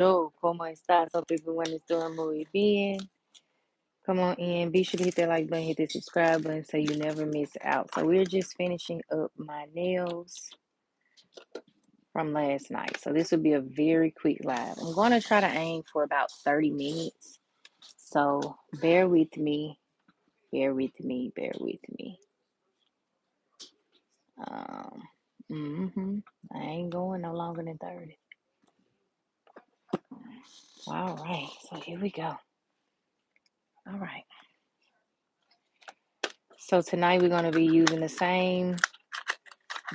Hello, ¿cómo estás? Hope everyone is doing muy bien. Come on in. Be sure to hit that like button, hit the subscribe button so you never miss out. So we're just finishing up my nails from last night. So this will be a very quick live. I'm going to try to aim for about 30 minutes. So bear with me. Bear with me. Bear with me. Um, I ain't going no longer than 30. All right. So here we go. All right. So tonight we're going to be using the same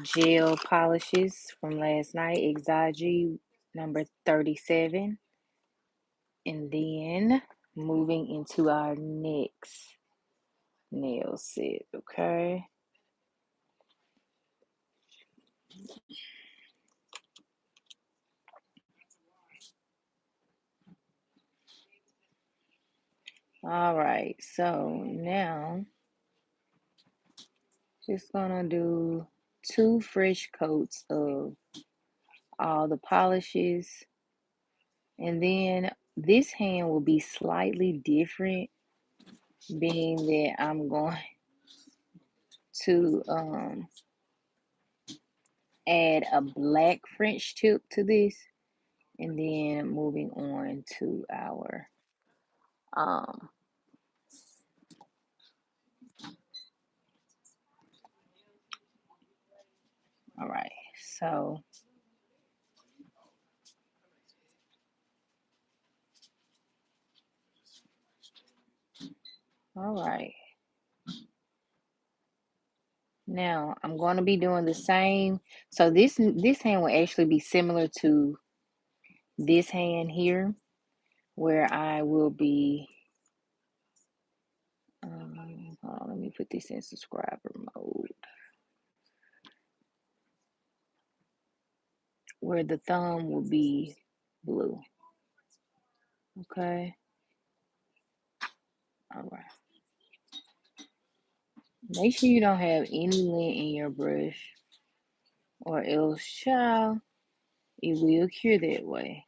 gel polishes from last night, Exagi number 37. And then moving into our next nail set, okay? All right, so now just gonna do 2 fresh coats of all the polishes. And then this hand will be slightly different, being that I'm going to add a black French tip to this, and then moving on to our um all right, so all right, now I'm going to be doing the same. So this hand will actually be similar to this hand here, where I will be hold on, let me put this in subscriber mode, where the thumb will be blue. Okay, all right, make sure you don't have any lint in your brush, or else child, it will cure that way.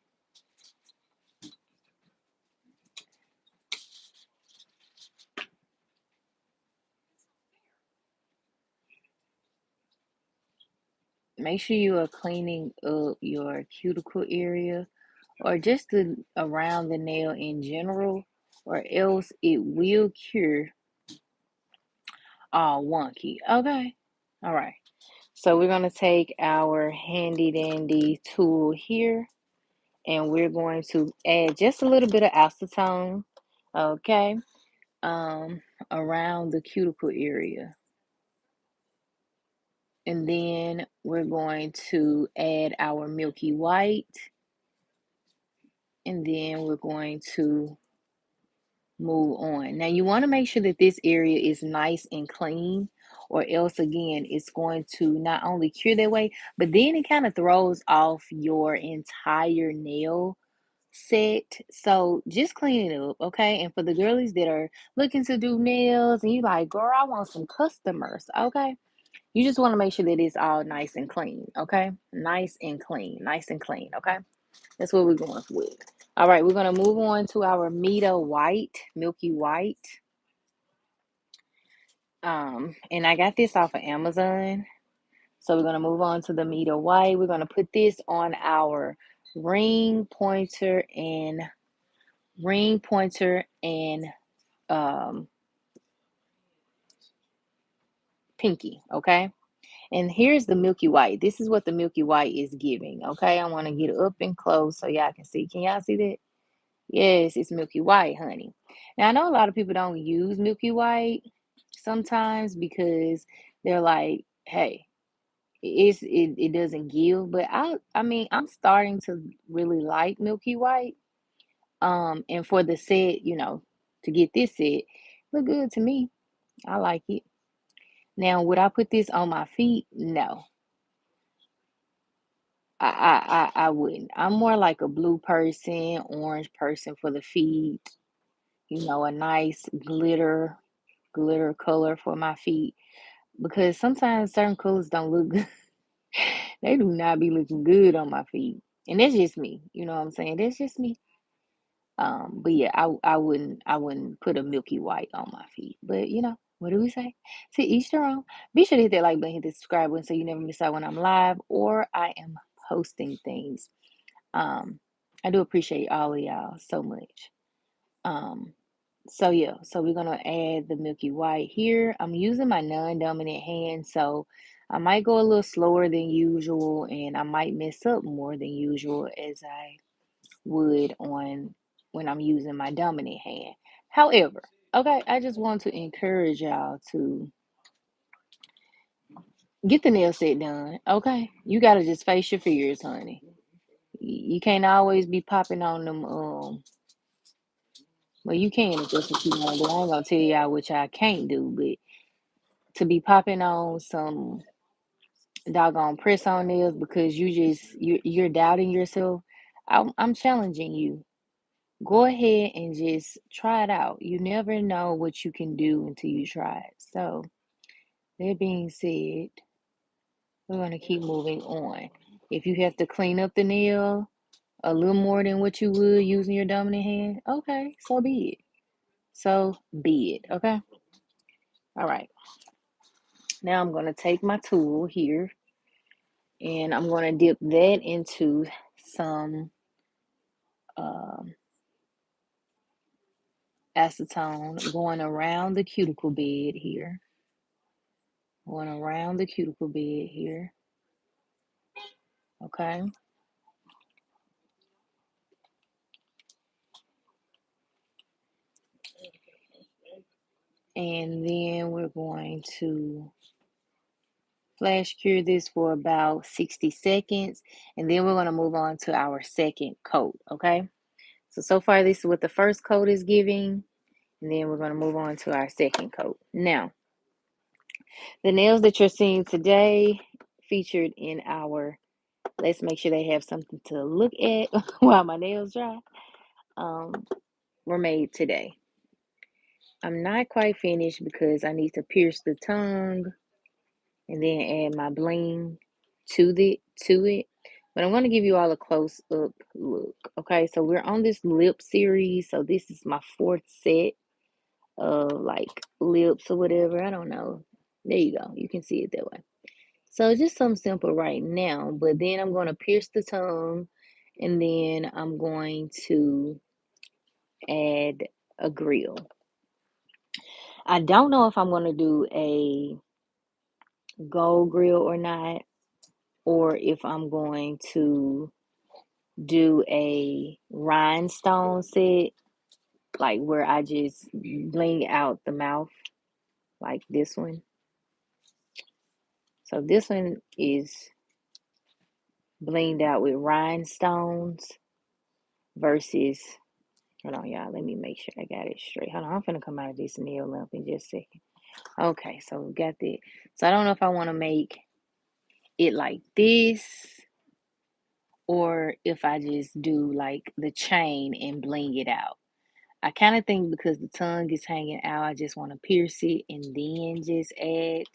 Make sure you are cleaning up your cuticle area, or just around the nail in general, or else it will cure all wonky. Okay. All right. So we're going to take our handy dandy tool here, and we're going to add just a little bit of acetone, okay, around the cuticle area. And then we're going to add our milky white, and then we're going to move on. Now you want to make sure that this area is nice and clean, or else again it's going to not only cure that way, but then it kind of throws off your entire nail set. So just clean it up, okay? And for the girlies that are looking to do nails and you like, girl, I want some customers, okay? You just want to make sure that it's all nice and clean, okay? Nice and clean, nice and clean, okay? That's what we're going with. All right, we're going to move on to our Meta White, Milky White. And I got this off of Amazon. So we're going to move on to the Meta White. We're going to put this on our ring pointer and um, pinky, okay? And here's the Milky White. This is what the Milky White is giving, okay? I want to get up and close so y'all can see. Can y'all see that? Yes, it's Milky White, honey. Now, I know a lot of people don't use Milky White sometimes because they're like, hey, it doesn't give, but I mean, I'm starting to really like Milky White. And for the set, to get this set, look good to me. I like it. Now, would I put this on my feet? No. I wouldn't. I'm more like a blue person, orange person for the feet, a nice glitter color for my feet, because sometimes certain colors don't look good. They do not be looking good on my feet. And that's just me. You know what I'm saying? That's just me. But yeah, I wouldn't put a milky white on my feet. But what do we say? See, each their own. Be sure to hit that like button, hit the subscribe button so you never miss out when I'm live or I am posting things. Um, I do appreciate all of y'all so much. Um, so yeah, so we're gonna add the milky white here. I'm using my non-dominant hand, so I might go a little slower than usual, and I might mess up more than usual as I would on when I'm using my dominant hand. However, okay, I just want to encourage y'all to get the nail set done. Okay, you gotta just face your fears, honey. You can't always be popping on them. Well, you can if that's what you want to do. I ain't gonna tell y'all what y'all can't do, but to be popping on some doggone press on nails because you're doubting yourself. I'm challenging you. Go ahead and just try it out. You never know what you can do until you try it. So, that being said, we're going to keep moving on. If you have to clean up the nail a little more than what you would using your dominant hand, okay, so be it. So be it, okay? All right. Now I'm going to take my tool here and I'm going to dip that into some um, acetone going around the cuticle bed here. Going around the cuticle bed here. Okay. And then we're going to flash cure this for about 60 seconds. And then we're going to move on to our second coat. Okay. So far, this is what the first coat is giving. And then we're going to move on to our second coat. Now, the nails that you're seeing today featured in our, let's make sure they have something to look at while my nails dry, were made today. I'm not quite finished because I need to pierce the tongue and then add my bling to it. But I'm going to give you all a close up look. Okay, so we're on this lip series. So this is my fourth set of like lips or whatever. I don't know. There you go. You can see it that way. So just something simple right now. But then I'm going to pierce the tongue and then I'm going to add a grill. I don't know if I'm going to do a gold grill or not, or if I'm going to do a rhinestone set, like where I just bling out the mouth, like this one. So this one is blinged out with rhinestones versus, hold on, y'all, let me make sure I got it straight. Hold on, I'm gonna come out of this nail lamp in just a second. Okay, so we got that. So I don't know if I want to make it like this or if I just do like the chain and bling it out. I kind of think because the tongue is hanging out, I just want to pierce it and then just add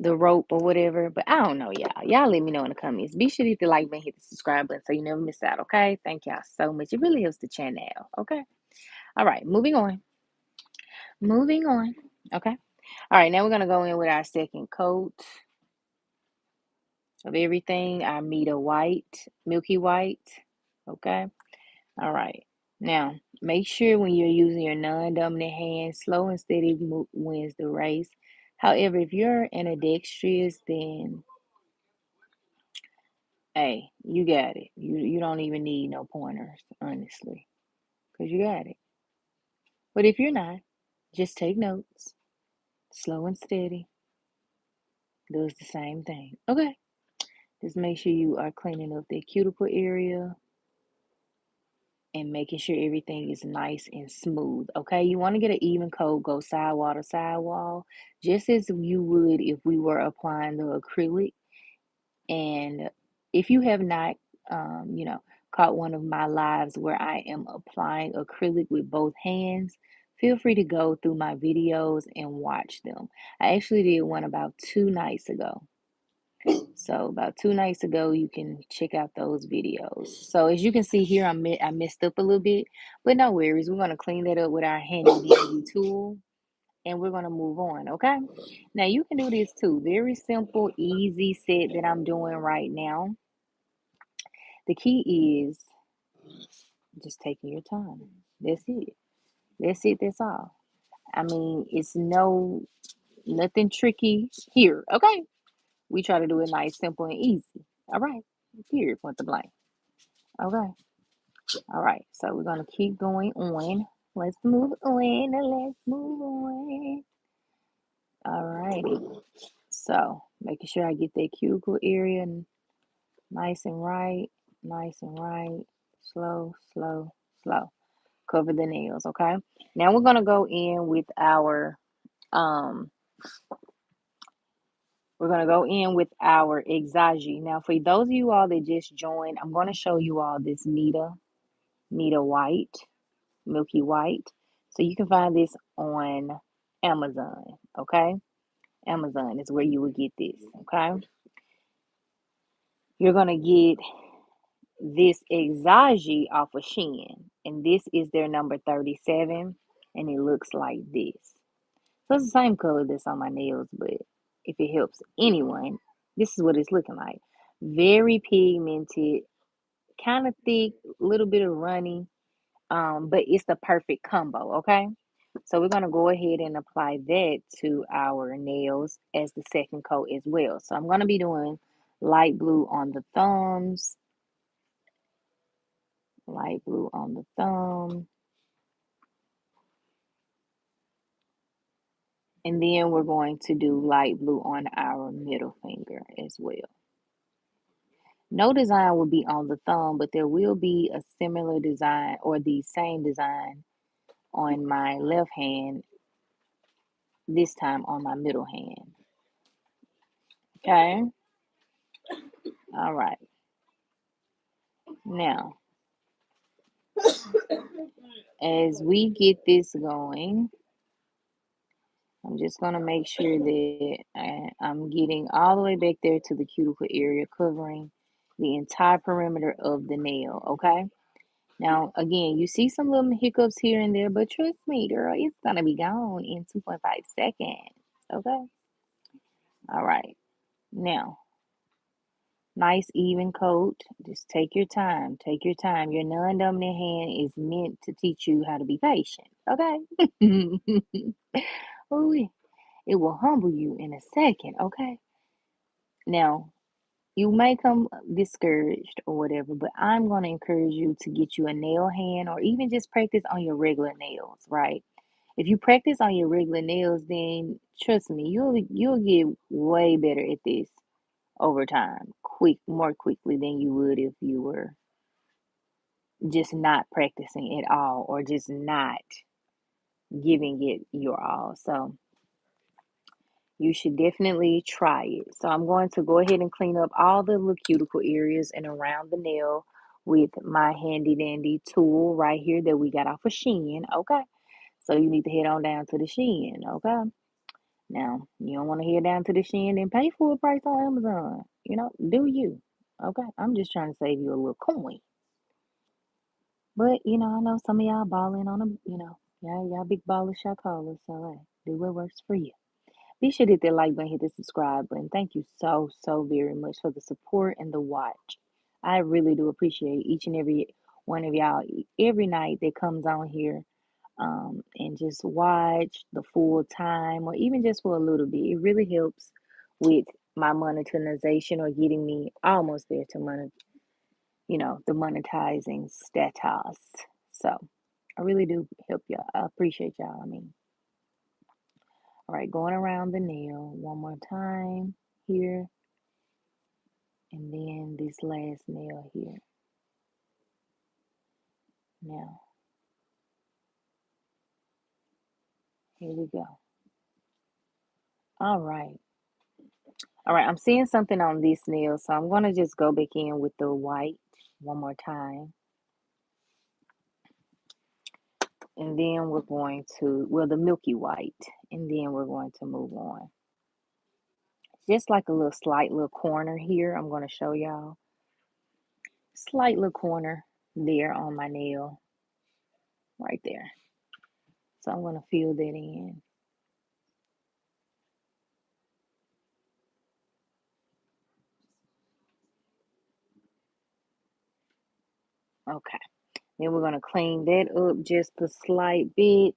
the rope or whatever. But I don't know, y'all. Y'all let me know in the comments. Be sure to hit the like button, hit the subscribe button so you never miss out, okay? Thank y'all so much. It really helps the channel, okay? All right, moving on. Moving on. Okay. All right, now we're gonna go in with our second coat of everything. Our Meta white, milky white. Okay. All right. Now, make sure when you're using your non-dominant hand, slow and steady wins the race. However, if you're ambidextrous, then hey, you got it. You don't even need no pointers, honestly, because you got it. But if you're not, just take notes. Slow and steady does the same thing. Okay. Just make sure you are cleaning up the cuticle area and making sure everything is nice and smooth. Okay, you want to get an even coat, go sidewall to sidewall, just as you would if we were applying the acrylic. And if you have not, caught one of my lives where I am applying acrylic with both hands, feel free to go through my videos and watch them. I actually did one about 2 nights ago. So about 2 nights ago, you can check out those videos. So as you can see here, I messed up a little bit, but no worries. We're going to clean that up with our handy dandy tool and we're going to move on, okay? Now you can do this too. Very simple, easy set that I'm doing right now. The key is just taking your time. That's it. That's it. That's all. I mean, it's nothing tricky here, okay? We try to do it nice, simple, and easy. All right. Period. Point the blank. Okay. All right. So we're gonna keep going on. Let's move on. Let's move on. All righty. So making sure I get that cuticle area nice and right, nice and right. Slow, slow, slow. Cover the nails. Okay. Now we're gonna go in with our um we're going to go in with our Exagi. Now, for those of you all that just joined, I'm going to show you all this Nita White, Milky White. So you can find this on Amazon, okay? Amazon is where you will get this, okay? You're going to get this Exagi off of Shein, and this is their number 37, and it looks like this. So it's the same color that's on my nails, but if it helps anyone, this is what it's looking like. Very pigmented, kind of thick, a little bit of runny, but it's the perfect combo, okay? So we're gonna go ahead and apply that to our nails as the second coat as well. So I'm gonna be doing light blue on the thumbs, light blue on the thumb, and then we're going to do light blue on our middle finger as well. No design will be on the thumb, but there will be a similar design or the same design on my left hand, this time on my middle hand. Okay? All right. Now, as we get this going, I'm just going to make sure that I'm getting all the way back there to the cuticle area, covering the entire perimeter of the nail. Okay? Now, again, you see some little hiccups here and there, but trust me, girl, it's going to be gone in 2.5 seconds. Okay? All right. Now, nice even coat. Just take your time. Take your time. Your non-dominant hand is meant to teach you how to be patient. Okay? Ooh, it will humble you in a second. Okay? Now, you may come discouraged or whatever, but I'm going to encourage you to get you a nail hand or even just practice on your regular nails, right? If you practice on your regular nails, then trust me, you'll get way better at this over time, more quickly than you would if you were just not practicing at all or just not giving it your all. So you should definitely try it. So I'm going to go ahead and clean up all the little cuticle areas and around the nail with my handy dandy tool right here that we got off of Shein. Okay. So you need to head on down to the Shein. Okay. Now, you don't want to head down to the Shein and pay full price on Amazon. Do you? Okay. I'm just trying to save you a little coin. But, I know some of y'all balling on them, y'all big ballers, y'all callers. So, hey, do what works for you. Be sure to hit that like button, hit the subscribe button. Thank you so, so very much for the support and the watch. I really do appreciate each and every one of y'all every night that comes on here and just watch the full time or even just for a little bit. It really helps with my monetization or getting me almost there to the monetizing status. So I really do help y'all. I appreciate y'all. All right, going around the nail one more time here, and then this last nail here. Now, here we go. All right. All right, I'm seeing something on this nail, so I'm going to just go back in with the white one more time. And then we're going to, well, the milky white, and then we're going to move on. Just like a little slight little corner here, I'm going to show y'all. Slight little corner there on my nail, right there. So I'm going to fill that in. Okay. Then we're going to clean that up just a slight bit.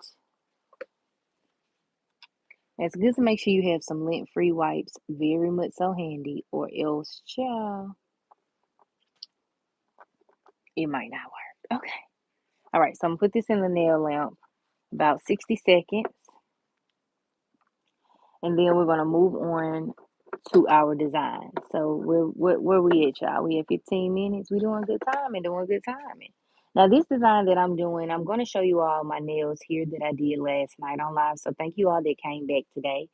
It's good to make sure you have some lint-free wipes, very much so handy, or else, child, it might not work. Okay. All right, so I'm gonna put this in the nail lamp about 60 seconds, and then we're gonna move on to our design. So where we at, y'all? We at 15 minutes. We doing good timing, doing good timing. Now this design that I'm doing, I'm gonna show you all my nails here that I did last night on live. So thank you all that came back today.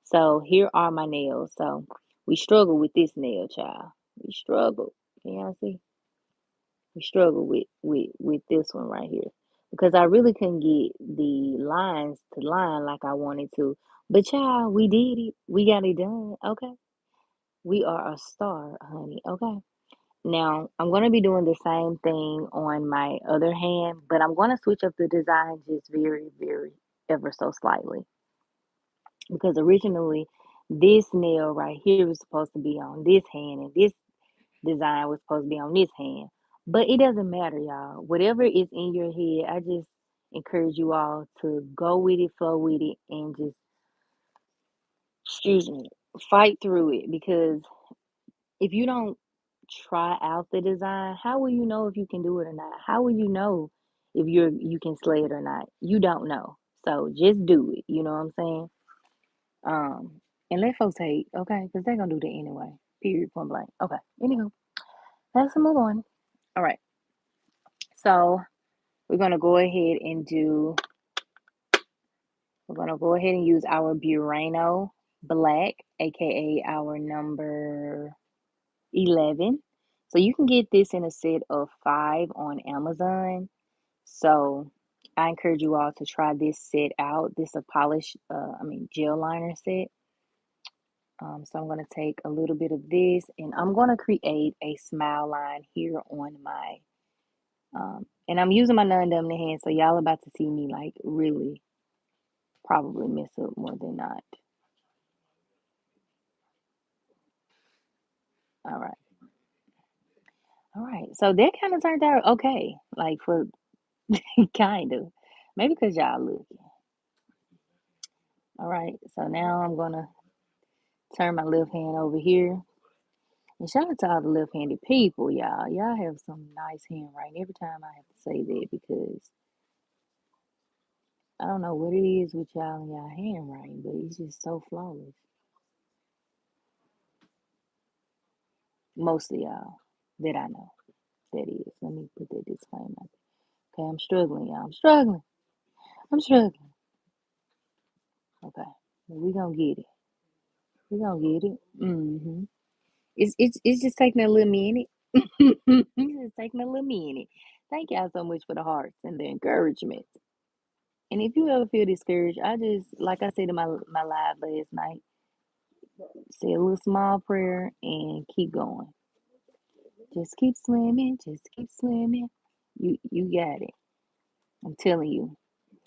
So here are my nails. So we struggle with this nail, child. We struggle. Can y'all see? We struggle with this one right here because I really couldn't get the lines to line like I wanted to. But child, we did it. We got it done. Okay. We are a star, honey. Okay. Now I'm gonna be doing the same thing on my other hand, but I'm gonna switch up the design just very, very ever so slightly. Because originally this nail right here was supposed to be on this hand and this design was supposed to be on this hand. But it doesn't matter, y'all. Whatever is in your head, I just encourage you all to go with it, flow with it, and just, excuse me, fight through it. Because if you don't try out the design, how will you know if you can do it or not? How will you know if you can slay it or not? You don't know. So just do it. You know what I'm saying? Um, and let folks hate, okay? Because they're gonna do that anyway. Period. Point blank. Okay. Anywho, let's move on. All right. So we're gonna go ahead and do. We're gonna go ahead and use our Burano Black, aka our number 11. So you can get this in a set of 5 on Amazon. So I encourage you all to try this set out. This is a polish, gel liner set. So I'm going to take a little bit of this and I'm going to create a smile line here on my, and I'm using my non-dominant hand. So y'all about to see me like really probably mess up more than not. All right. All right. So that kind of turned out okay. Like for kind of. Maybe because y'all looking. All right. So now I'm going to turn my left hand over here. And shout out to all the left-handed people, y'all. Y'all have some nice handwriting. Every time I have to say that because I don't know what it is with y'all and y'all handwriting, but it's just so flawless. Most of y'all that I know. That is. Let me put that disclaimer out there. Okay, I'm struggling, y'all. I'm struggling. I'm struggling. Okay. We gonna get it. We gonna get it. It's just taking a little minute. It's just taking a little minute. Thank y'all so much for the hearts and the encouragement. And if you ever feel discouraged, I just like I said in my live last night, say a little small prayer and keep going. Just keep swimming, just keep swimming. You got it. I'm telling you.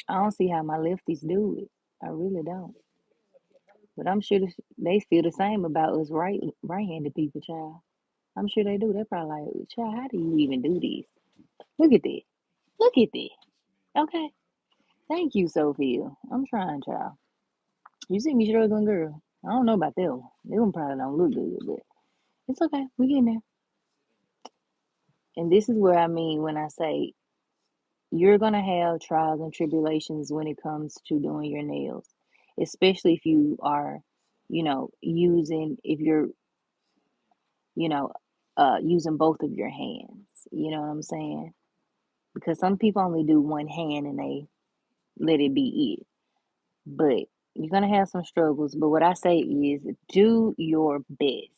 I don't see how my lefties do it. I really don't. But I'm sure they feel the same about us right-handed people, child. I'm sure they do. They're probably like, child, how do you even do this? Look at that. Look at that. Okay. Thank you, Sophia. I'm trying, child. You see me struggling, girl. I don't know about that one. That one probably don't look good, but it's okay. We getting there. And this is where I mean when I say you're gonna have trials and tribulations when it comes to doing your nails, especially if you are, using if you're, you know, using both of your hands. You know what I'm saying? Because some people only do one hand and they let it be it. But you're gonna have some struggles. But what I say is do your best.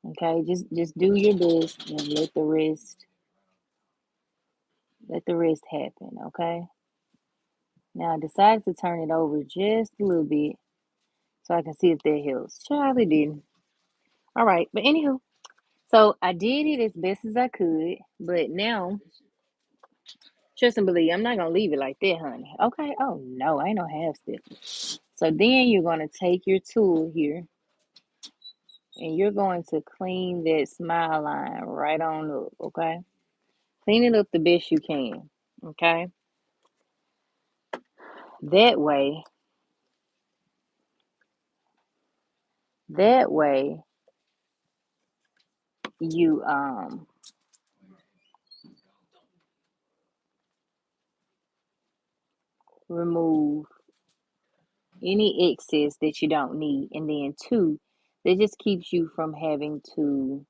Okay, just do your best and let the rest happen. Okay. Now I decided to turn it over just a little bit so I can see if that helps. Child, it didn't. All right, but anywho, so I did it as best as I could, but now trust and believe I'm not gonna leave it like that, honey. Okay. Oh no, I ain't no half step. So then you're gonna take your tool here and you're going to clean that smile line right on up, okay? Clean it up the best you can, okay? That way, that way you remove any excess that you don't need, and then two, that just keeps you from having to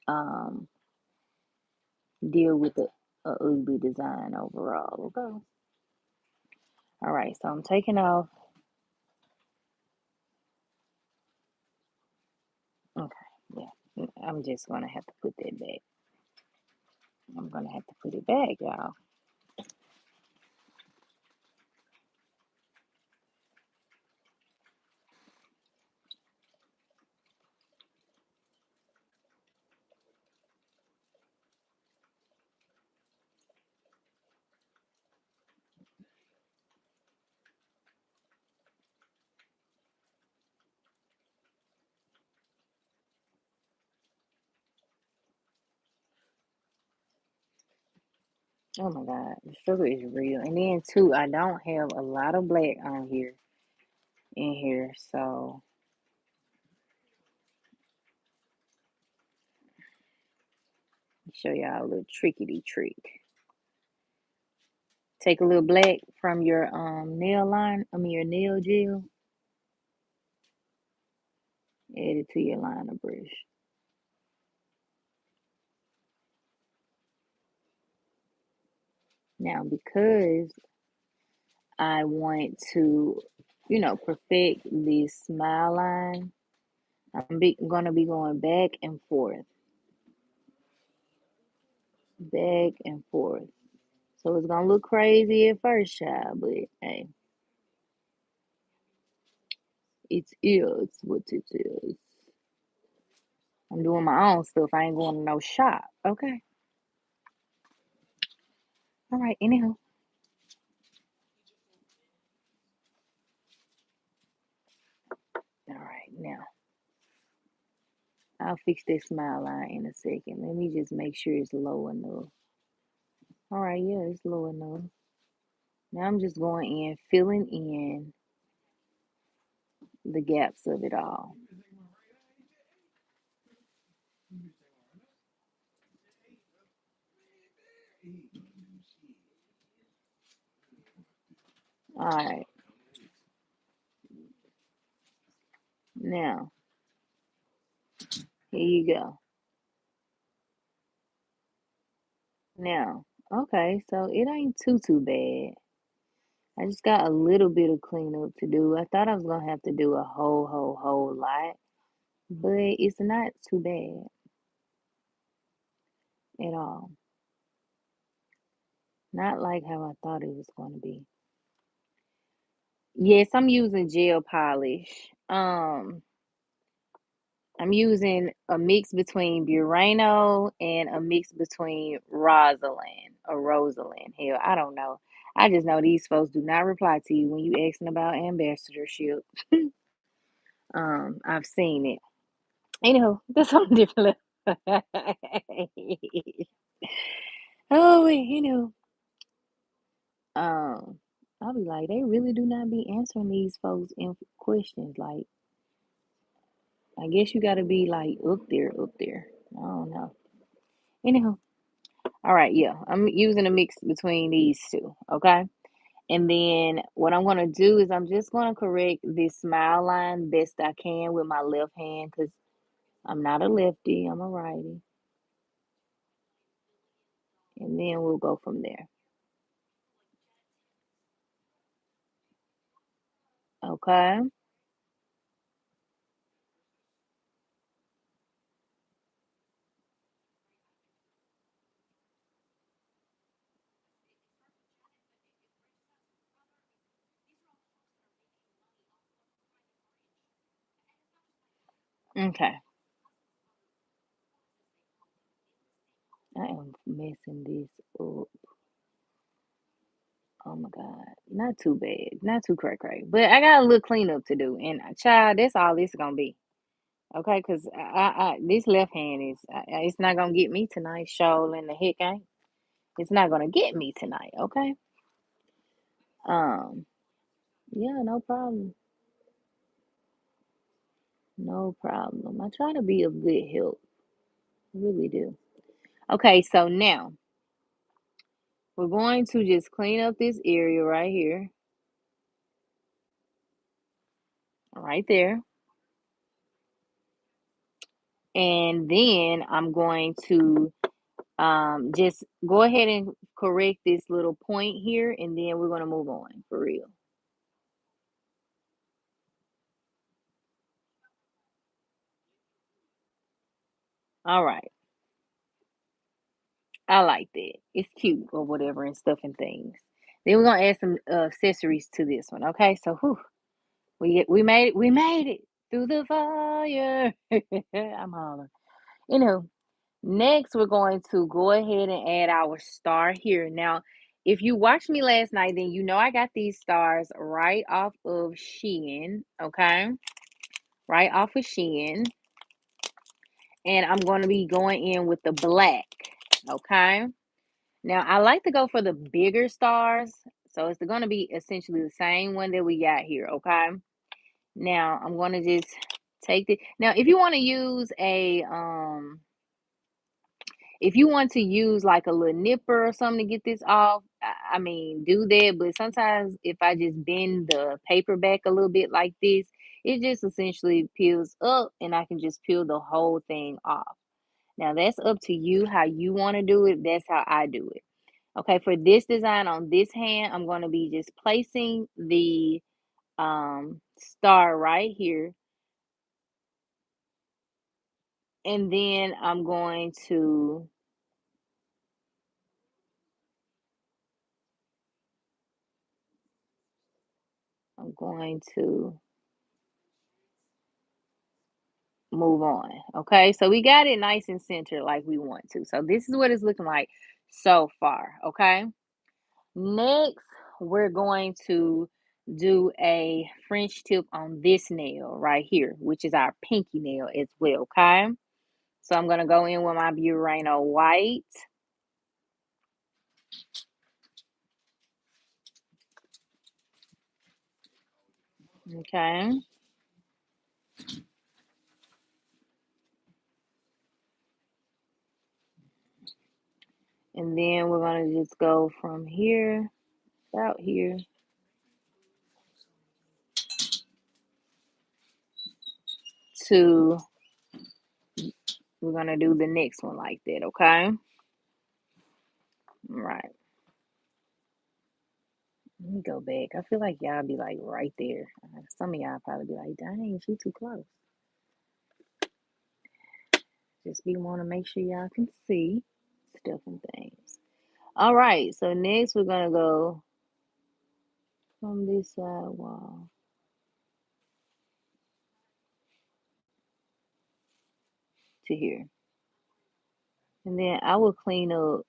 um deal with a ugly design overall, okay? All right, so I'm taking off. Okay, yeah, I'm just gonna have to put that back. I'm gonna have to put it back, y'all. Oh my God, the sugar is real. And then too, I don't have a lot of black on here in here, so show y'all a little trickety trick. Take a little black from your nail line, your nail gel, add it to your liner brush. Now because I want to, perfect this smile line, gonna be going back and forth. So it's gonna look crazy at first, child, but hey, it's what it is. I'm doing my own stuff. I ain't going to no shop. Okay. All right. Anyhow. All right. Now I'll fix this smile line in a second. Let me just make sure it's low enough. All right. Yeah, it's low enough. Now I'm just going in, filling in the gaps of it all. All right. Now, here you go. Now, okay. So it ain't too bad. I just got a little bit of cleanup to do. I thought I was gonna have to do a whole lot, but it's not too bad at all. Not like how I thought it was going to be. Yes, I'm using gel polish. I'm using a mix between Burano and a mix between Rosalind or Rosalind. Hell, I don't know. I just know these folks do not reply to you when you asking about ambassadorship. I've seen it. Anyhow, that's something different. Oh wait, um, I'll be like, they really do not be answering these folks in questions. Like, I guess you got to be like up there. I don't know. Anyhow, all right, yeah, I'm using a mix between these two. Okay, and then what I'm gonna do is I'm just gonna correct this smile line best I can with my left hand because I'm not a lefty, I'm a righty, and then we'll go from there. Okay. Okay. I am messing this up. Oh my God. Not too bad. Not too cray cray. But I got a little cleanup to do. And child, that's all this gonna be. Okay, because this left hand is it's not gonna get me tonight. Shoal in the heck ain't. It's not gonna get me tonight. Okay. Um. Yeah. No problem. No problem. I try to be of good help. I really do. Okay. So now we're going to just clean up this area right here, right there, and then I'm going to just go ahead and correct this little point here, and then we're gonna move on for real. All right. I like that. It's cute or whatever and stuff and things. Then we're gonna add some accessories to this one. Okay, so whew, we made it. We made it through the fire. I'm hollering. You know. Next, we're going to go ahead and add our star here. Now, if you watched me last night, then you know I got these stars right off of Shein. Okay, right off of Shein, and I'm going to be going in with the black. Okay. Now, I like to go for the bigger stars. So it's going to be essentially the same one that we got here, okay? Now, I'm going to just take the Now, if you want to use a if you want to use like a little nipper or something to get this off, I mean, do that, but sometimes if I just bend the paper back a little bit like this, it just essentially peels up and I can just peel the whole thing off. Now, that's up to you how you want to do it. That's how I do it. Okay, for this design on this hand, I'm going to be just placing the star right here. And then I'm going to move on. Okay, so we got it nice and centered like we want to. So this is what it's looking like so far. Okay, next we're going to do a French tip on this nail right here, which is our pinky nail as well. Okay. So I'm gonna go in with my Burano white. Okay. And then we're gonna just go from here, about here, to we're gonna do the next one like that, okay? All right. Let me go back. I feel like y'all be like right there. Some of y'all probably be like, dang, she too close. Just be want to make sure y'all can see stuff and things. All right, so next we're gonna go from this side wall to here. And then I will clean up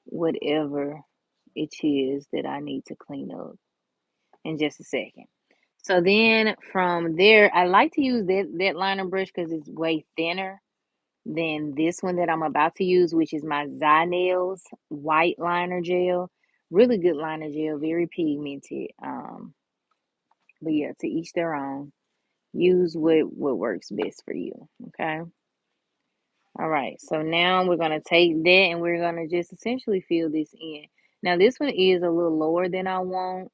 whatever it is that I need to clean up in just a second. So then from there, I like to use that liner brush because it's way thinner than this one that I'm about to use, which is my Zynails white liner gel. Really good liner gel, very pigmented. But yeah, to each their own. Use what works best for you. Okay. All right. So now we're gonna take that and we're gonna just essentially fill this in. Now this one is a little lower than I want,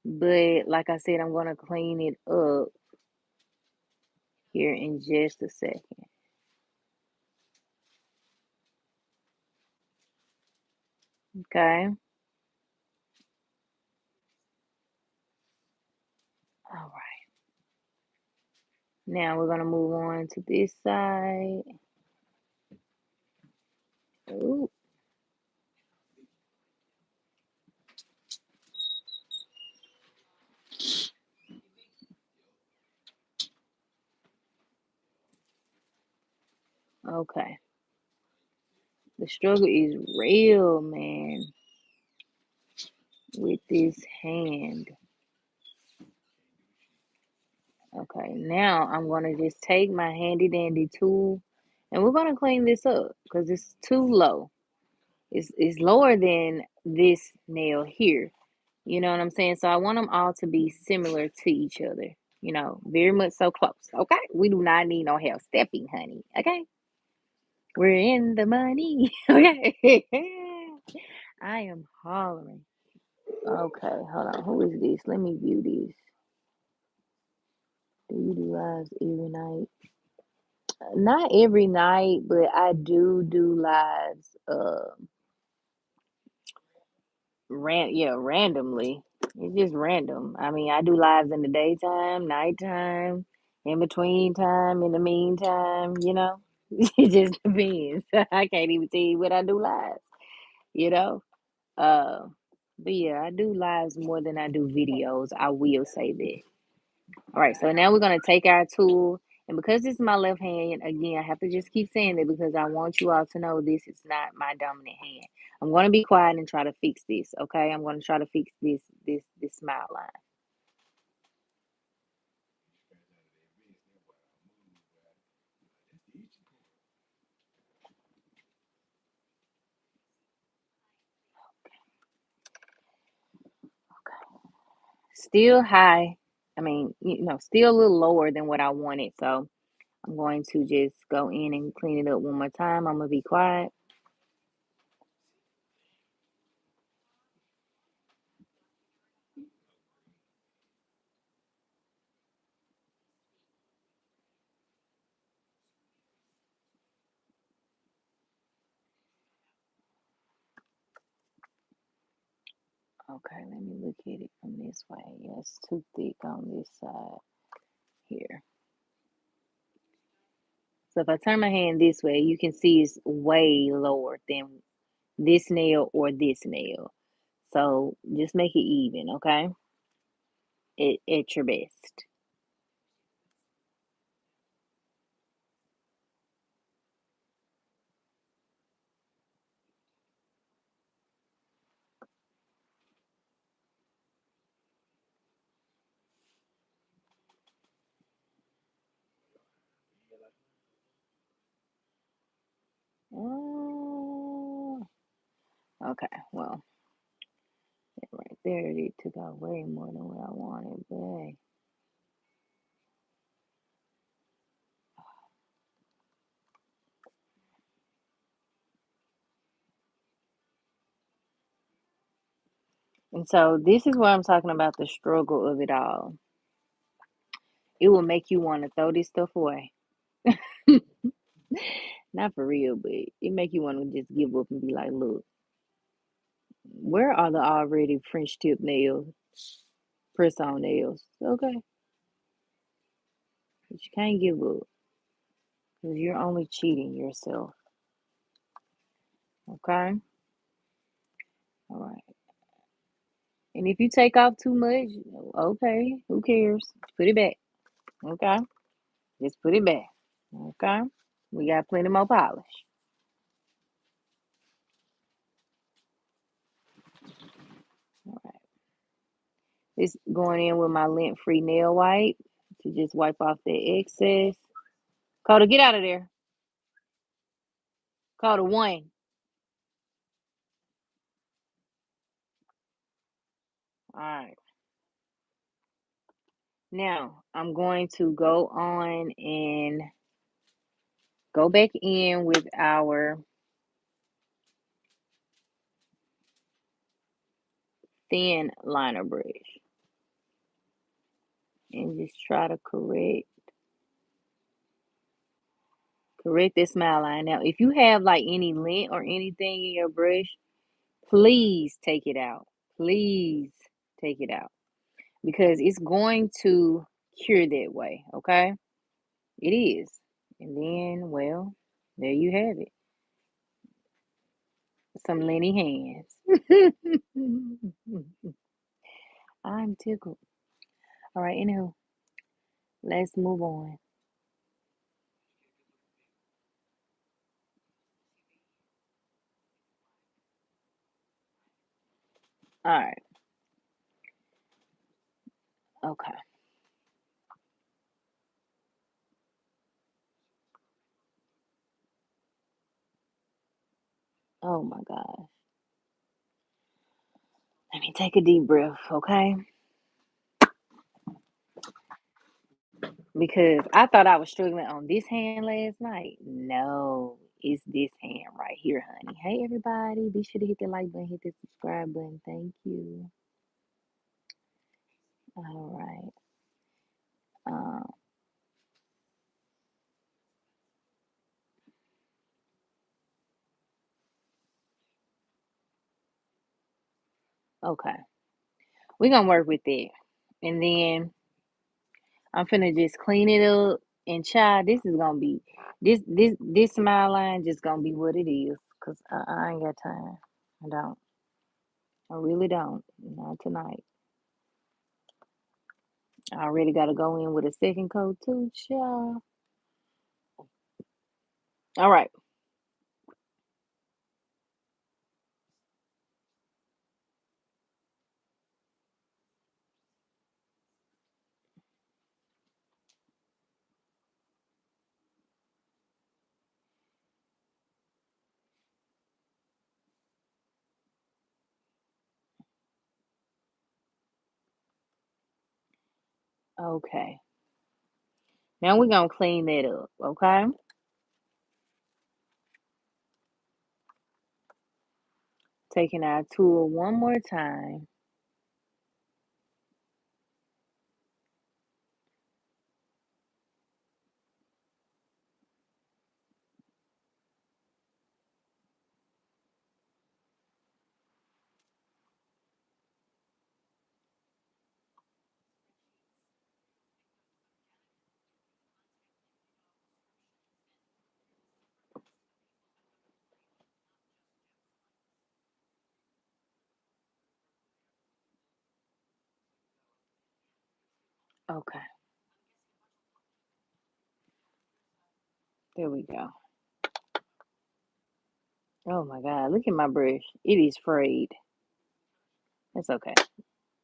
but like I said, I'm gonna clean it up here in just a second. Okay. All right. Now we're gonna move on to this side. Ooh. Okay. The struggle is real, man, with this hand. Okay, now I'm gonna just take my handy dandy tool and we're gonna clean this up because it's too low. It's lower than this nail here. You know what I'm saying? So I want them all to be similar to each other. Very much so close. Okay, we do not need no help stepping, honey. Okay, we're in the money. Okay, I am hollering. Okay, hold on. Who is this? Let me view this. Do you do lives every night? Not every night, but I do lives. Randomly. It's just random. I mean, I do lives in the daytime, nighttime, in between time, in the meantime. It just depends. I can't even tell you what I do lives. You know. Uh, but yeah, I do lives more than I do videos. I will say that. All right, so now we're going to take our tool. And because this is my left hand, again, I have to just keep saying it because I want you all to know this is not my dominant hand. I'm going to be quiet and try to fix this, okay? I'm going to try to fix this smile line. Okay. Still high. I mean, still a little lower than what I wanted. So I'm going to just go in and clean it up one more time. I'm going to be quiet. Okay, let me look at it from this way. Yeah, it's too thick on this side here. So if I turn my hand this way, you can see it's way lower than this nail or this nail. So just make it even, okay? At your best. Oh, okay, well, right there it took out way more than what I wanted, but hey. And so this is where I'm talking about the struggle of it all. It will make you want to throw this stuff away. Not for real, but it make you want to just give up and be like, look, where are the already French tip nails, press on nails? Okay, but you can't give up because you're only cheating yourself. Okay, all right. And if you take off too much, okay, who cares? Put it back. Okay, just put it back. Okay, we got plenty more polish. All right, this going in with my lint-free nail wipe to just wipe off the excess. Coda, get out of there. Coda, one. All right. Now I'm going to go on and go back in with our thin liner brush and just try to correct this smile line. Now, if you have like any lint or anything in your brush, please take it out. Please take it out because it's going to cure that way. Okay, it is. And then, well, there you have it. Some linty hands. I'm tickled. All right, anywho, let's move on. All right. Okay. Oh my God. Let me take a deep breath, okay? Because I thought I was struggling on this hand last night. No, it's this hand right here, honey. Hey, everybody. Be sure to hit the like button, hit the subscribe button. Thank you. All right. Um, okay. We're going to work with it. And then I'm finna just clean it up. And child, this is gonna be this smile line just gonna be what it is. Cause I ain't got time. I don't. I really don't. Not tonight. I already gotta go in with a second coat too, child. All right. Okay. Now we're gonna clean that up, okay? Taking our tool one more time. Okay. There we go. Oh my God, look at my brush. It is frayed. That's okay.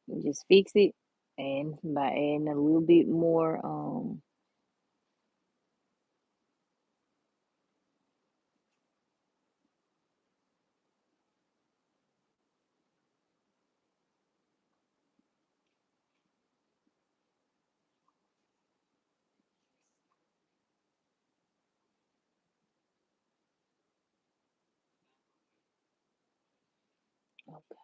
You just fix it and by adding a little bit more okay.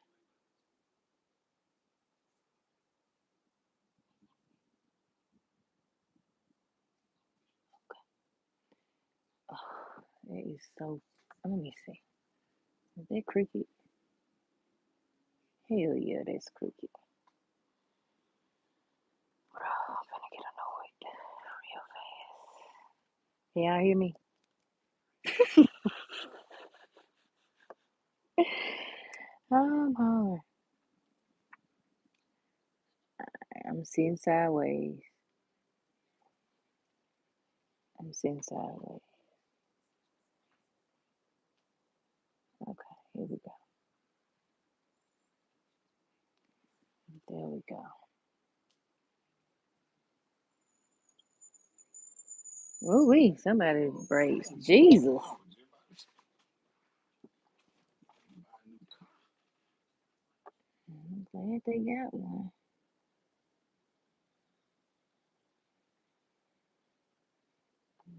Oh, that is so. Let me see. Is that cricket? Hell yeah, that's cricket. Oh, I'm gonna get annoyed real fast. Can y'all hear me? I'm hard. I'm sitting sideways. I'm sitting sideways. Okay, here we go. There we go. Oh, wee, somebody breaks. Jesus. I'm glad they got one.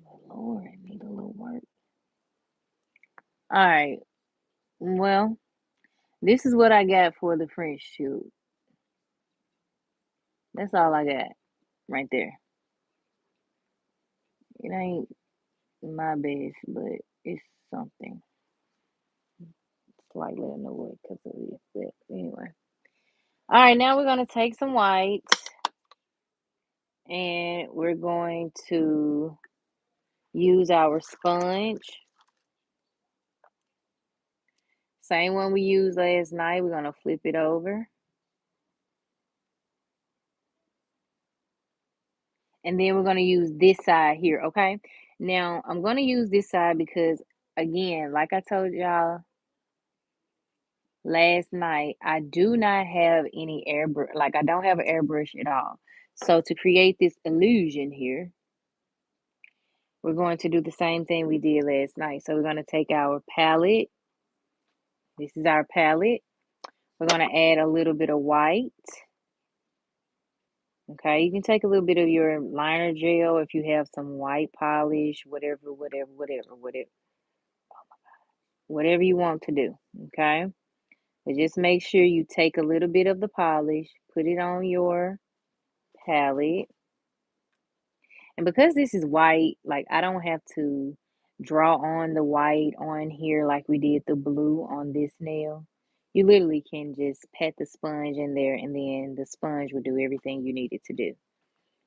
But Lord, I need a little work. All right. Well, this is what I got for the French shoot. That's all I got right there. It ain't my best, but it's something. Slightly annoyed because of this. But anyway. All right, now we're going to take some white and we're going to use our sponge. Same one we used last night. We're going to flip it over. And then we're going to use this side here, okay? Now, I'm going to use this side because, again, like I told y'all, last night, I do not have any airbrush, like I don't have an airbrush at all. So to create this illusion here, we're going to do the same thing we did last night. So we're going to take our palette. This is our palette. We're going to add a little bit of white. Okay, you can take a little bit of your liner gel if you have some white polish, whatever you want to do. Okay, but just make sure you take a little bit of the polish, put it on your palette. And because this is white, like I don't have to draw on the white on here like we did the blue on this nail. You literally can just pat the sponge in there and then the sponge will do everything you need it to do.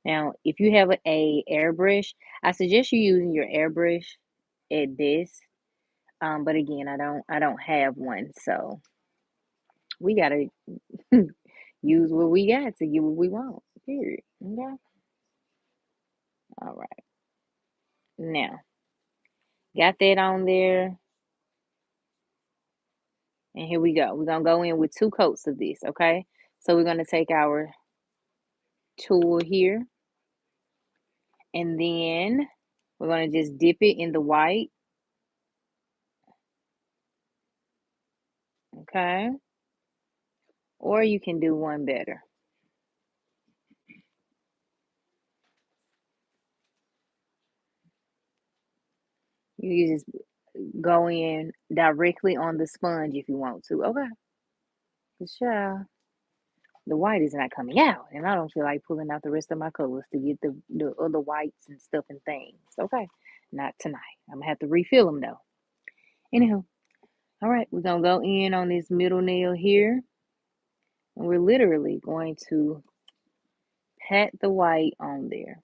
Now, if you have a airbrush, I suggest you using your airbrush at this. But again, I don't have one, so we gotta use what we got to get what we want. Period. Okay. All right. Now, got that on there, and here we go. We're gonna go in with 2 coats of this. Okay. So we're gonna take our tool here, and then we're gonna just dip it in the white. Okay. Or you can do one better. You just go in directly on the sponge if you want to. Okay. Good job. The white is not coming out, and I don't feel like pulling out the rest of my colors to get the other whites and stuff and things. Okay. Not tonight. I'm gonna have to refill them though. Anyhow, all right, we're gonna go in on this middle nail here, and we're literally going to pat the white on there.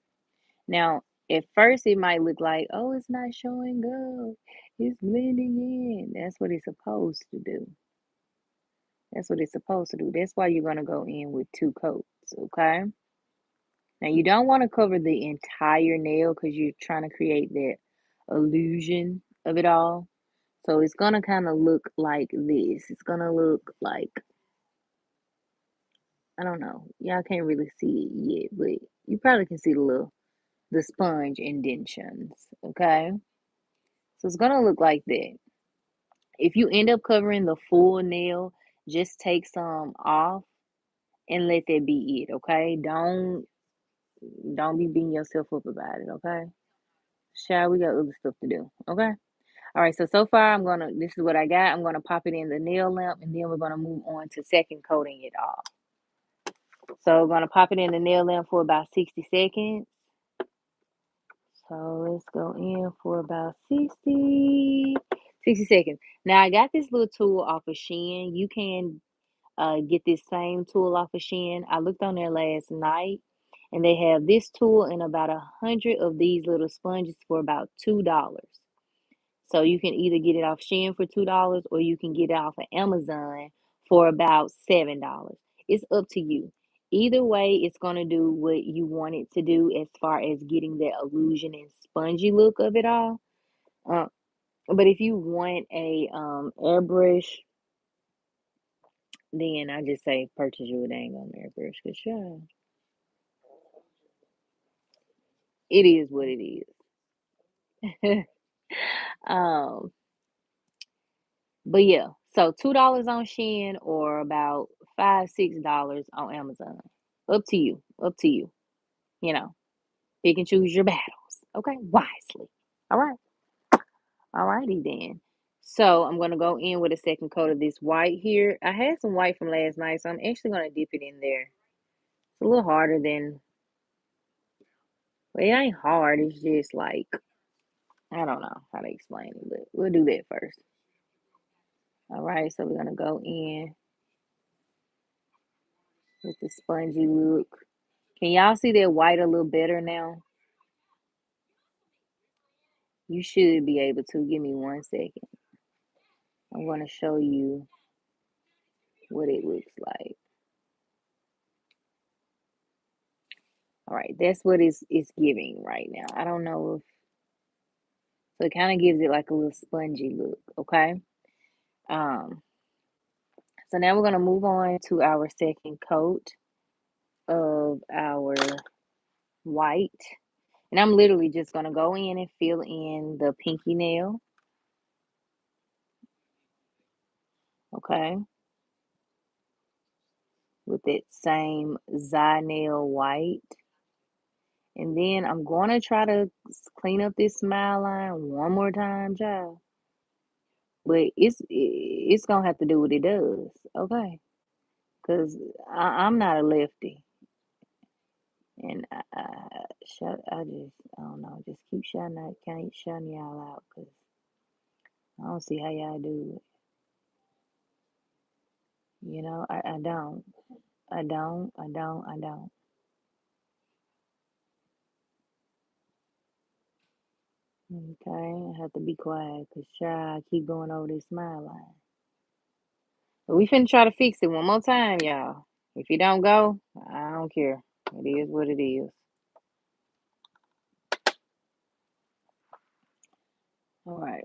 Now, at first it might look like, oh, it's not showing up. It's blending in. That's what it's supposed to do. That's what it's supposed to do. That's why you're going to go in with 2 coats, okay? Now, you don't want to cover the entire nail because you're trying to create that illusion of it all. So it's going to kind of look like this. It's going to look like, I don't know. Y'all can't really see it yet, but you probably can see the sponge indentions, okay? So it's going to look like that. If you end up covering the full nail, just take some off and let that be it, okay? Don't be beating yourself up about it, okay? Child, we got other stuff to do, okay? All right, so far this is what I got. I'm gonna pop it in the nail lamp and then we're gonna move on to second coating it all. So we're gonna pop it in the nail lamp for about 60 seconds. So let's go in for about 60 seconds. Now I got this little tool off of Shein. You can get this same tool off of Shein. I looked on there last night and they have this tool and about 100 of these little sponges for about $2. So you can either get it off Shein for $2 or you can get it off of Amazon for about $7. It's up to you. Either way, it's going to do what you want it to do as far as getting that illusion and spongy look of it all. Uh, but if you want a airbrush, then I just say purchase you a dang on airbrush. Cause sure, it is what it is. um, but yeah, so $2 on Shein or about $5, $6 on Amazon. Up to you. Up to you. You know, pick and choose your battles. Okay, wisely. All right. All righty then. So I'm gonna go in with a second coat of this white here. I had some white from last night, so I'm actually gonna dip it in there. It's a little harder than, well, it ain't hard. It's just like I don't know how to explain it, but we'll do that first. All right, so we're gonna go in with the spongy look. Can y'all see that white a little better now? You should be able to. Give me 1 second. I'm going to show you what it looks like. All right, that's what it's giving right now. I don't know if, so it kind of gives it like a little spongy look, okay? Um, So now we're going to move on to our second coat of our white. And I'm literally just going to go in and fill in the pinky nail. Okay. With that same Zy-Nail white. And then I'm going to try to clean up this smile line one more time, child. But it's going to have to do what it does. Okay. Because I'm not a lefty. And I just, I don't know, just keep shutting out, can't shutting y'all out because I don't see how y'all do it. You know, I don't. I don't. I don't. I don't. Okay, I have to be quiet because child, I keep going over this smile line. But we finna try to fix it one more time, y'all. If you don't go, I don't care. It is what it is. All right.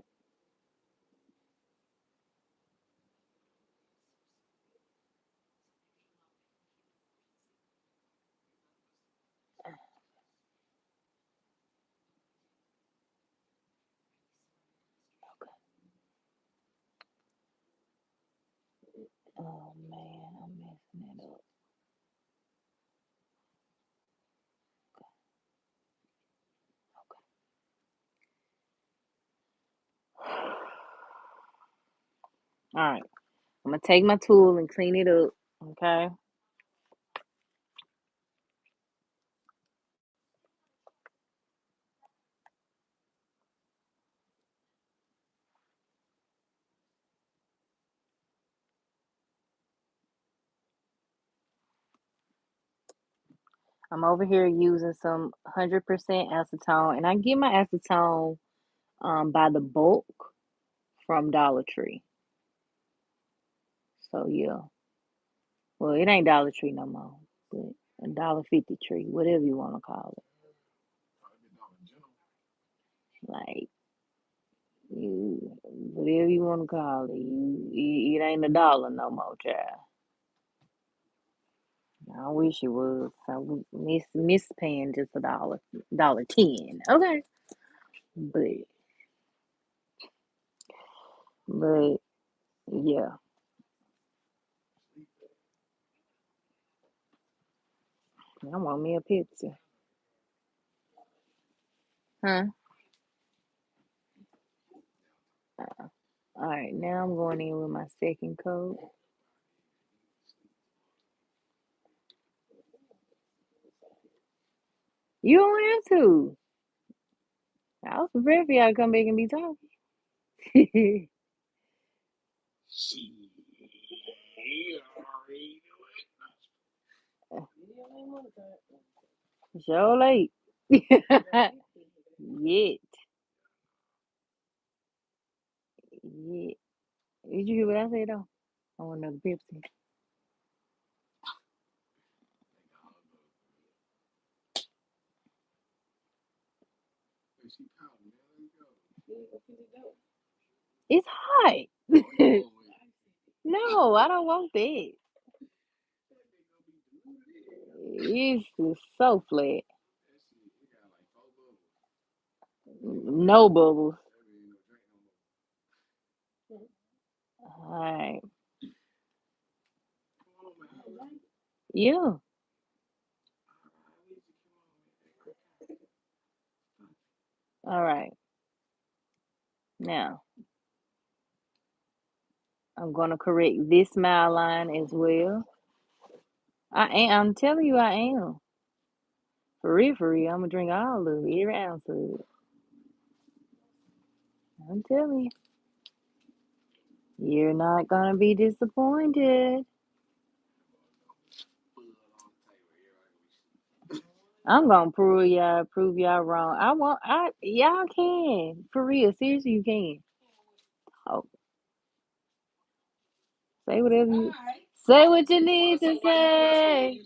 Oh man, I'm messing it up. All right. I'm gonna take my tool and clean it up. Okay. I'm over here using some 100% acetone, and I get my acetone by the bulk from Dollar Tree. So yeah, well, it ain't Dollar Tree no more, but $1.50 tree, whatever you want to call it. Like you, whatever you want to call it, it ain't a dollar no more, child. I wish it was. I would miss paying just $1.10. Okay, but but yeah, I want me a Pepsi, huh? All right, now I'm going in with my second coat. You don't have to. I was prepared for y'all to come back and be talking. So late. Yet. Yet. Did you hear what I said though? I want another Pepsi. It's hot. No, I don't want that. It's so flat. No bubbles. Alright. Yeah. Alright. Now, I'm gonna correct this smile line as well. I am. I'm telling you, I am. For real, for real. I'm gonna drink all of it, every ounce of it. I'm telling you, you're not gonna be disappointed. I'm gonna prove y'all wrong. Y'all can. For real, seriously, you can. Oh, say whatever you, say what you need to say.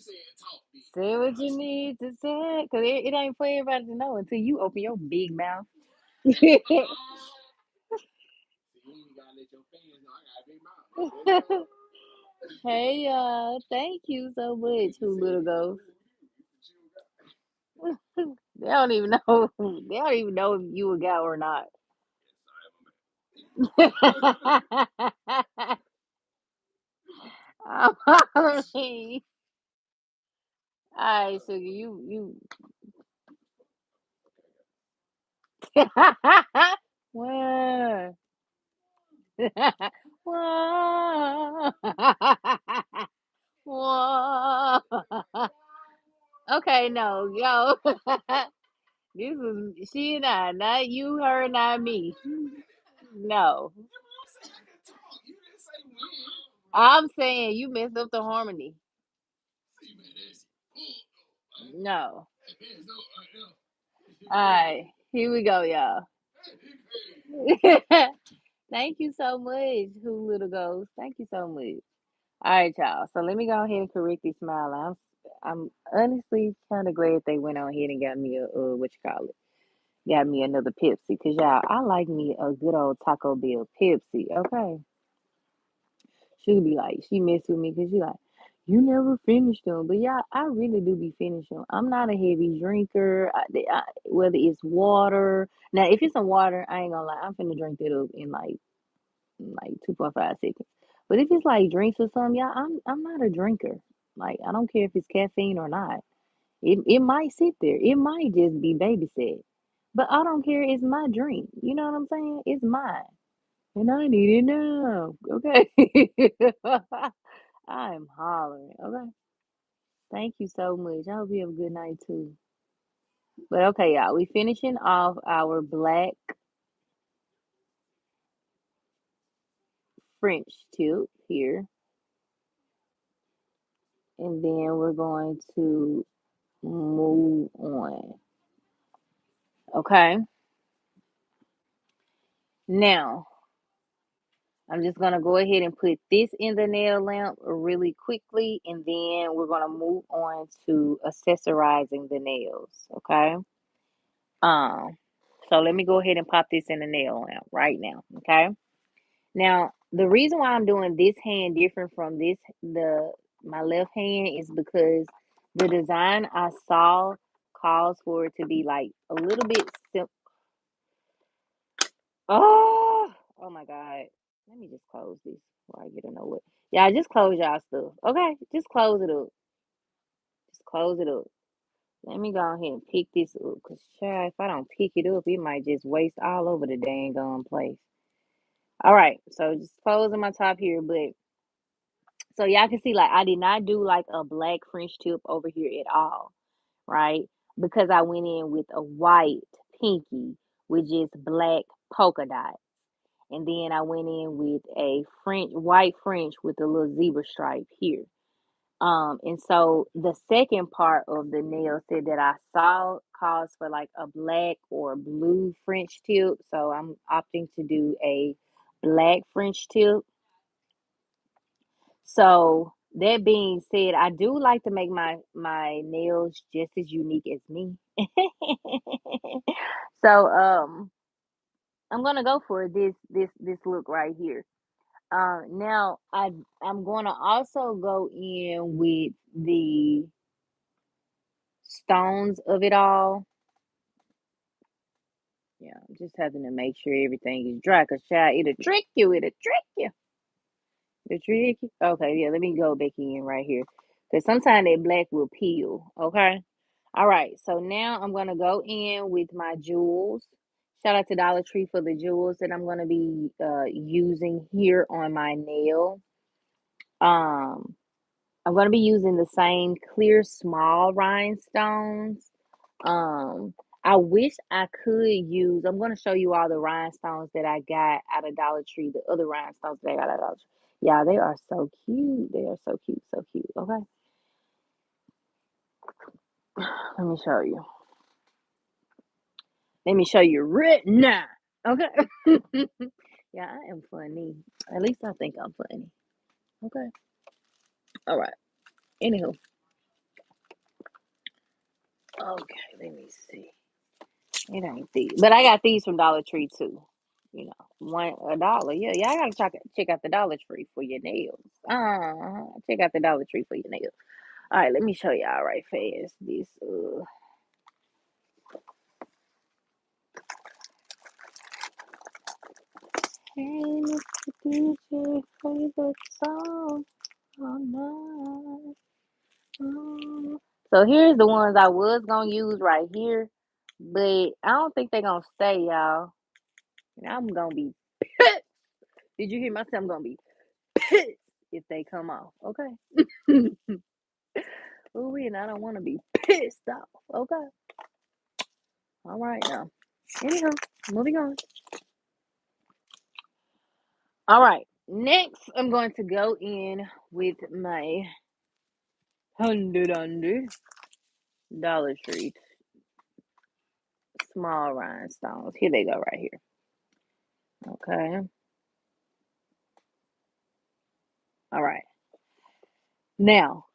Say what you need to say. Cause it ain't for everybody to know until you open your big mouth. Hey, thank you so much, who little ghost. They don't even know. They don't even know if you a guy or not. I'm hollering. All right, sugar, you. What? Whoa. Whoa. Okay, no, yo. This is she and I, not you, her, not me. No. I'm saying you messed up the harmony. No. Alright, here we go, y'all. Thank you so much, who little ghost. Thank you so much. All right, y'all. So let me go ahead and correct this smile. I'm honestly kind of glad they went on ahead and got me a what you call it? Got me another Pepsi, cause y'all, I like me a good old Taco Bell Pepsi. Okay, she'll be like, she mess with me, cause she like, you never finish them, but yeah, I really do be finishing. I'm not a heavy drinker. Whether it's water. Now, if it's some water, I ain't gonna lie, I'm finna drink that up in like 2.5 seconds. But if it's like drinks or something, yeah, I'm not a drinker. Like I don't care if it's caffeine or not. It might sit there. It might just be babysat. But I don't care. It's my drink. You know what I'm saying? It's mine. And I need it now. Okay. I'm hollering. Okay. Thank you so much. I hope you have a good night too. But okay, y'all, we finishing off our black French tip here. And then we're going to move on. Okay. Now, I'm just going to go ahead and put this in the nail lamp really quickly, and then we're going to move on to accessorizing the nails. Okay. Um, so let me go ahead and pop this in the nail lamp right now. Okay. Now, the reason why I'm doing this hand different from my left hand is because the design I saw calls for it to be like a little bit simple. Oh my God. Let me just close this before I get to know it. Yeah, just close y'all stuff. Okay, just close it up. Just close it up. Let me go ahead and pick this up, cause child, if I don't pick it up, it might just waste all over the dang gum place. All right, so just closing my top here, but so y'all can see, like, I did not do like a black French tip over here at all, right? Because I went in with a white pinky with just black polka dot. And then I went in with a white French with a little zebra stripe here. And so the second part of the nail set that I saw calls for like a black or blue French tip. So I'm opting to do a black French tip. So that being said, I do like to make my nails just as unique as me. So I'm gonna go for this look right here. Now I'm gonna also go in with the stones of it all. Yeah, I'm just having to make sure everything is dry, cause child, it'll trick you. It'll trick you. The trick. Okay, yeah. Let me go back in right here, cause sometimes that black will peel. Okay. All right. So now I'm gonna go in with my jewels. Shout out to Dollar Tree for the jewels that I'm gonna be using here on my nail. Um, I'm gonna be using the same clear small rhinestones. Um, I wish I could use. I'm gonna show you all the rhinestones that I got out of Dollar Tree. The other rhinestones that I got out of Dollar Tree. Yeah, they are so cute. They are so cute, so cute. Okay, let me show you. Let me show you right now. Okay. Yeah, I am funny. At least I think I'm funny. Okay. All right. Anywho. Okay. Let me see. It ain't these, but I got these from Dollar Tree too. $1. Yeah, y'all gotta check out the Dollar Tree for your nails. Check out the Dollar Tree for your nails. All right, let me show y'all right fast. This Hey, Mr. DJ, play the song all night. So here's the ones I was gonna use right here, but I don't think they're gonna stay, y'all. And I'm gonna be pissed. Did you hear myself? I'm gonna be pissed if they come off. Okay. Ooh, and I don't want to be pissed off. Okay. All right now. Anyhow, moving on. All right. Next, I'm going to go in with my hundred under Dollar Tree small rhinestones. Here they go right here. Okay. All right. Now,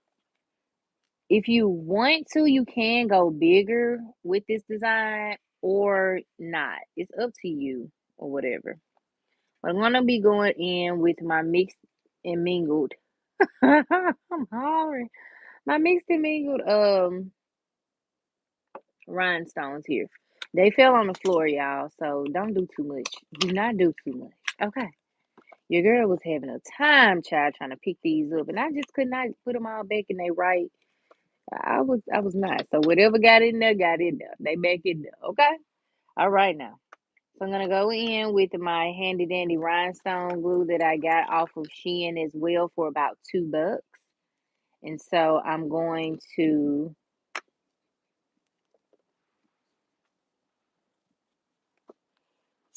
if you want to, you can go bigger with this design or not. It's up to you or whatever. But I'm gonna be going in with my mixed and mingled. I'm hollering. My mixed and mingled rhinestones here. They fell on the floor, y'all. So don't do too much. Do not do too much. Okay. Your girl was having a time, child, trying to pick these up, and I just could not put them all back in their right. I was not. So whatever got in there, got in there. They back in there. Okay. All right now. So I'm gonna go in with my handy dandy rhinestone glue that I got off of Shein as well for about $2. And so I'm going to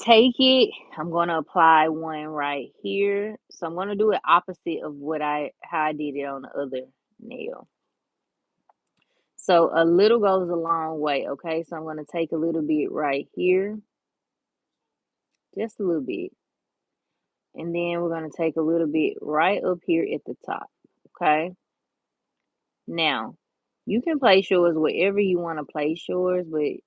take it. I'm going to apply one right here. So I'm going to do it opposite of how I did it on the other nail. So a little goes a long way, okay? So I'm going to take a little bit right here, just a little bit. And then we're going to take a little bit right up here at the top, okay? Now, you can place yours wherever you want to place yours, but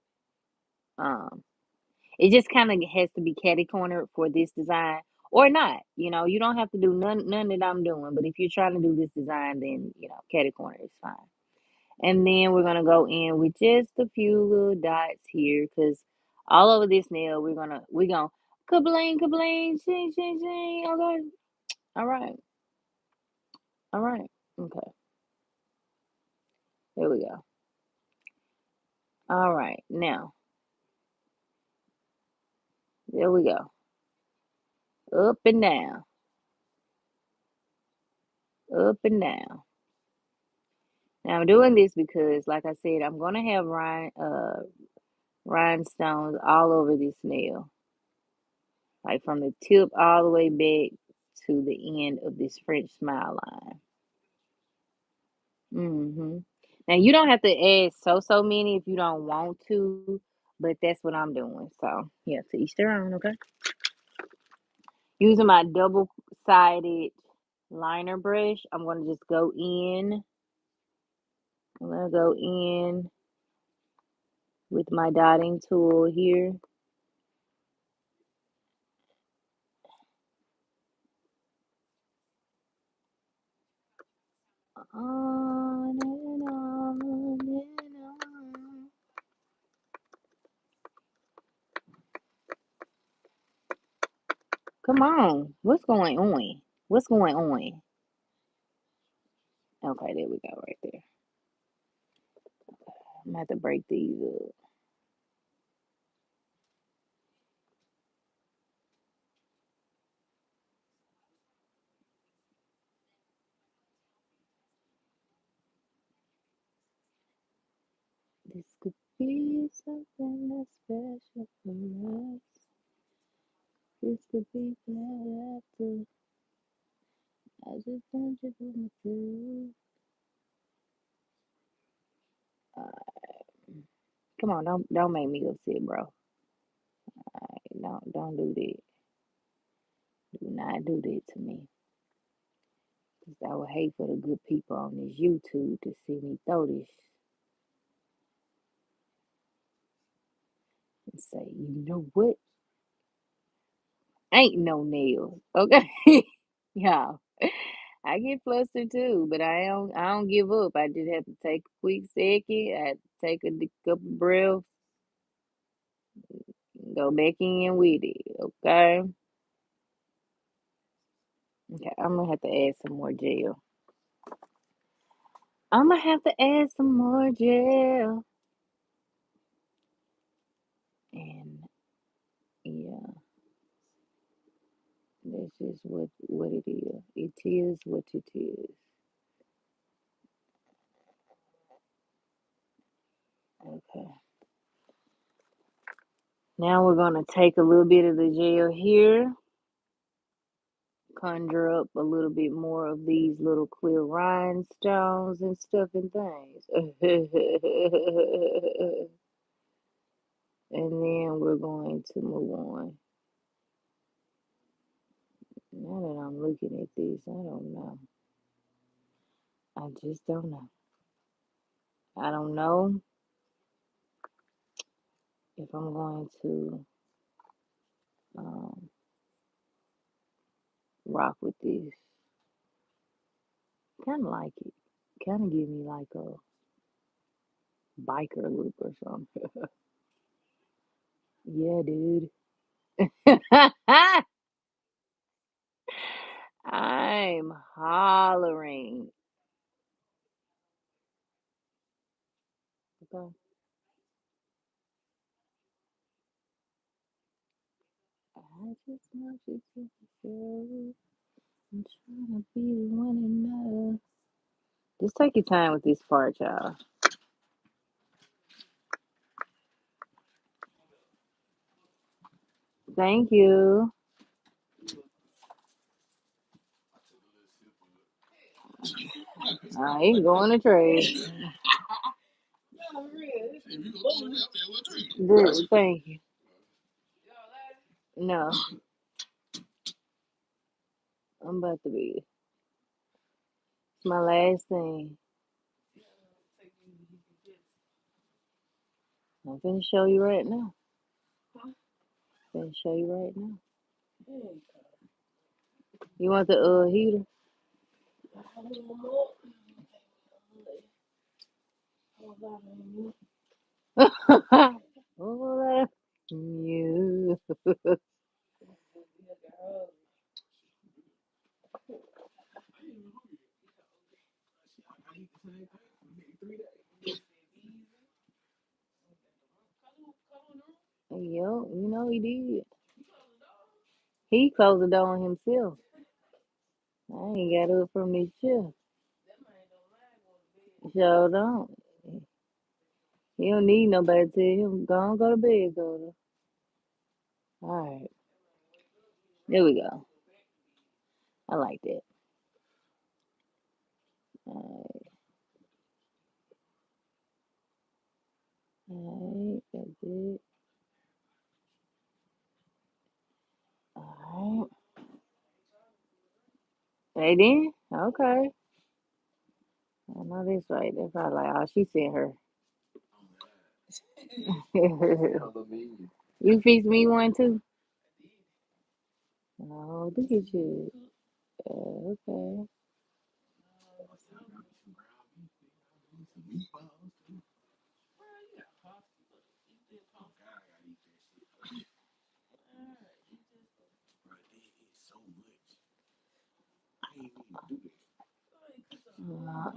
it just kind of has to be catty cornered for this design or not. You don't have to do none that I'm doing, but if you're trying to do this design, then catty corner is fine. And then we're gonna go in with just a few little dots here, because all over this nail we're gonna kabling kabling ching ching ching. Okay, all right, all right, okay, there we go. All right, now there we go, up and down, up and down. Now I'm doing this because, like I said, I'm gonna have rhinestones all over this nail, like from the tip all the way back to the end of this French smile line. Now you don't have to add so many if you don't want to, but that's what I'm doing. So yeah, to each their own. Okay. Using my double-sided liner brush, I'm gonna just go in. I'm gonna go in with my dotting tool here. On and on and on. Come on. What's going on? What's going on? Okay, there we go, right there. I'm gonna have to break these up. This could be something that's special for us. This could be bad after. I just want you for me too. Come on, don't make me upset, bro. Don't do that. Do not do that to me. 'Cause I would hate for the good people on this YouTube to see me throw this and say, you know what? Ain't no nails. Okay. Yeah. I get flustered too, but I don't give up. I just have to take a quick second. I have to take a couple breaths, go back in with it. Okay. Okay. I'm gonna have to add some more gel. I'm gonna have to add some more gel. And yeah, that's just what it is. It is what it is. Okay. Now we're gonna take a little bit of the gel here, conjure up a little bit more of these little clear rhinestones and stuff and things. And then we're going to move on. Now that I'm looking at this, I don't know. I just don't know. I don't know if I'm going to um, rock with this. Kind of like it. Kind of give me like a biker look or something. Yeah, dude. I'm hollering. Okay. I just want you to feel. I'm trying to be the one enough. Just take your time with this part, y'all. Thank you. I ain't going to trade. Dude, thank you. No, I'm about to be. It's my last thing. I'm finna show you right now. Finna show you right now. You want the heater? Oh, you. Yo, you know he did. He closed the door on himself. I ain't got up from this chair. Sure don't. He don't need nobody to tell him, go on, go to bed, go to. All right, there we go. I like that. All right, that's it. All right. They did? Okay. I know this right. They're probably like, oh, she sent her. You fix me one too? Oh, look at you. Okay.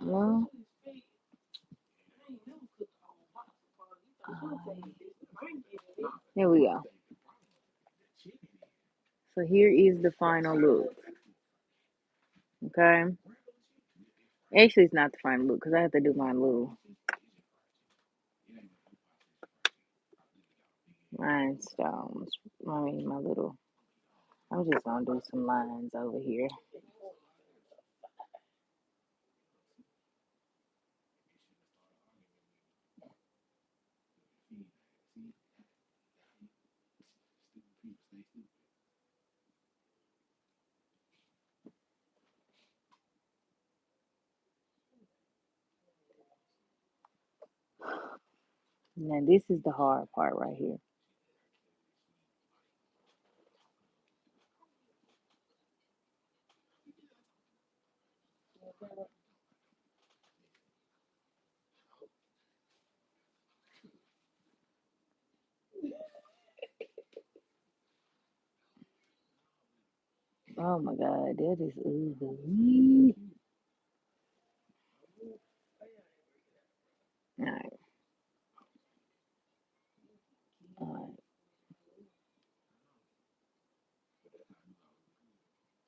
No. Here we go. So here is the final look. Okay. Actually, it's not the final look because I have to do my little rhinestones. I mean, my little. I'm just gonna do some lines over here. Now, this is the hard part right here. Oh my God, that is ugly. All right, all right.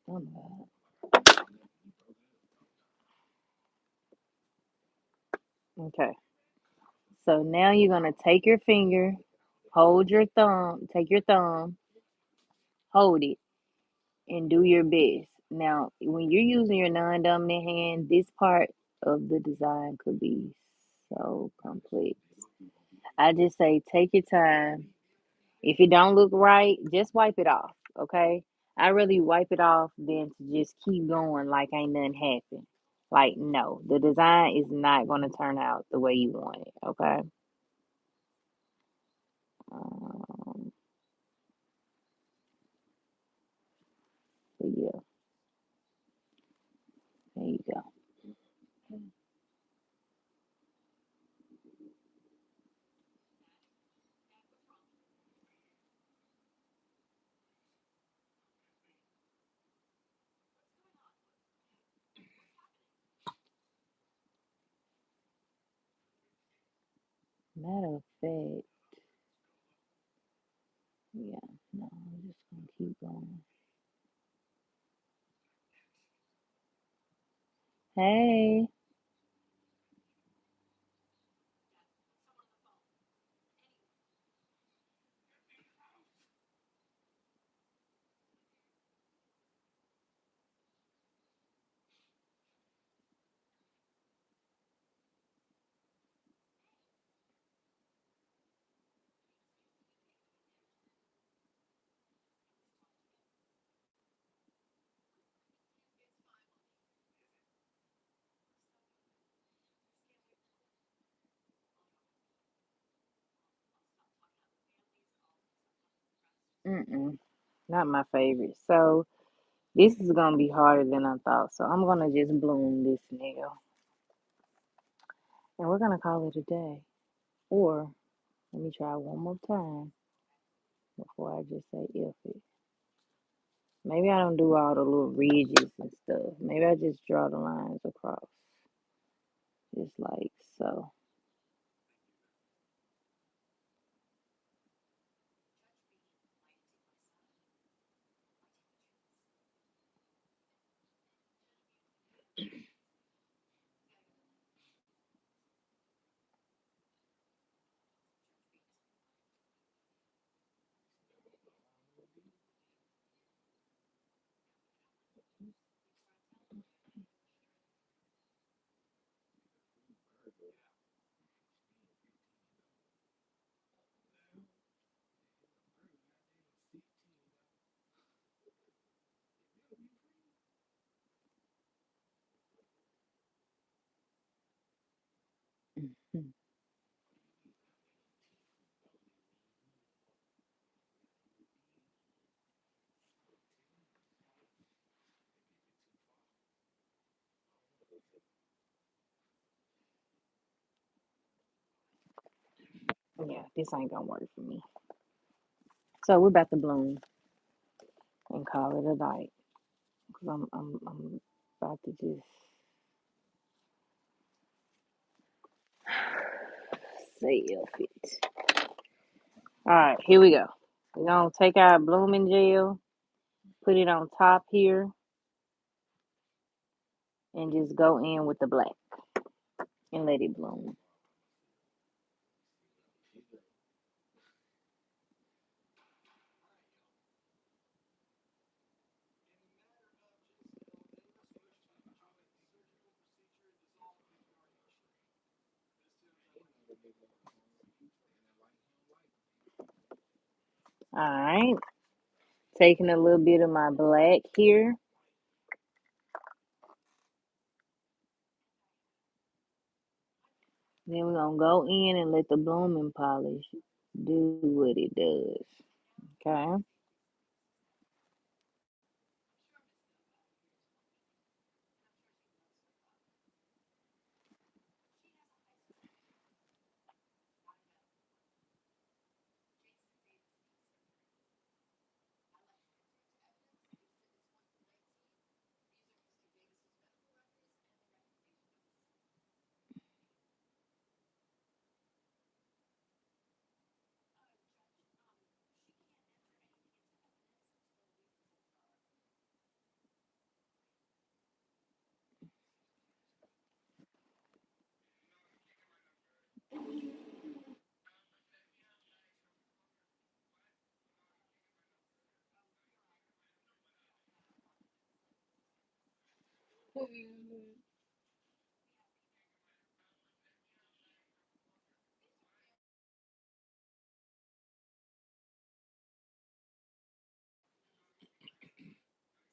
Oh my God. Okay. So now you're gonna take your finger, hold your thumb, take your thumb, hold it, and do your best. Now, when you're using your non-dominant hand, this part of the design could be so complex. I just say take your time. If it don't look right, just wipe it off, okay? I really wipe it off than to just keep going like ain't nothing happened. Like, no, the design is not going to turn out the way you want it, okay? Um, but yeah, there you go. Matter of fact, yeah, no, I'm just going to keep going. Hey, mm-mm, not my favorite. So this is going to be harder than I thought. So I'm going to just bloom this nail. And we're going to call it a day. Or let me try one more time before I just say if it. Maybe I don't do all the little ridges and stuff. Maybe I just draw the lines across. Just like so. Mhm. Yeah, this ain't gonna work for me. So we're about to bloom and call it a night. Cause I'm about to just say if it. All right, here we go. We're gonna take our blooming gel, put it on top here, and just go in with the black and let it bloom. All right, taking a little bit of my black here. Then we're gonna go in and let the blooming polish do what it does. Okay.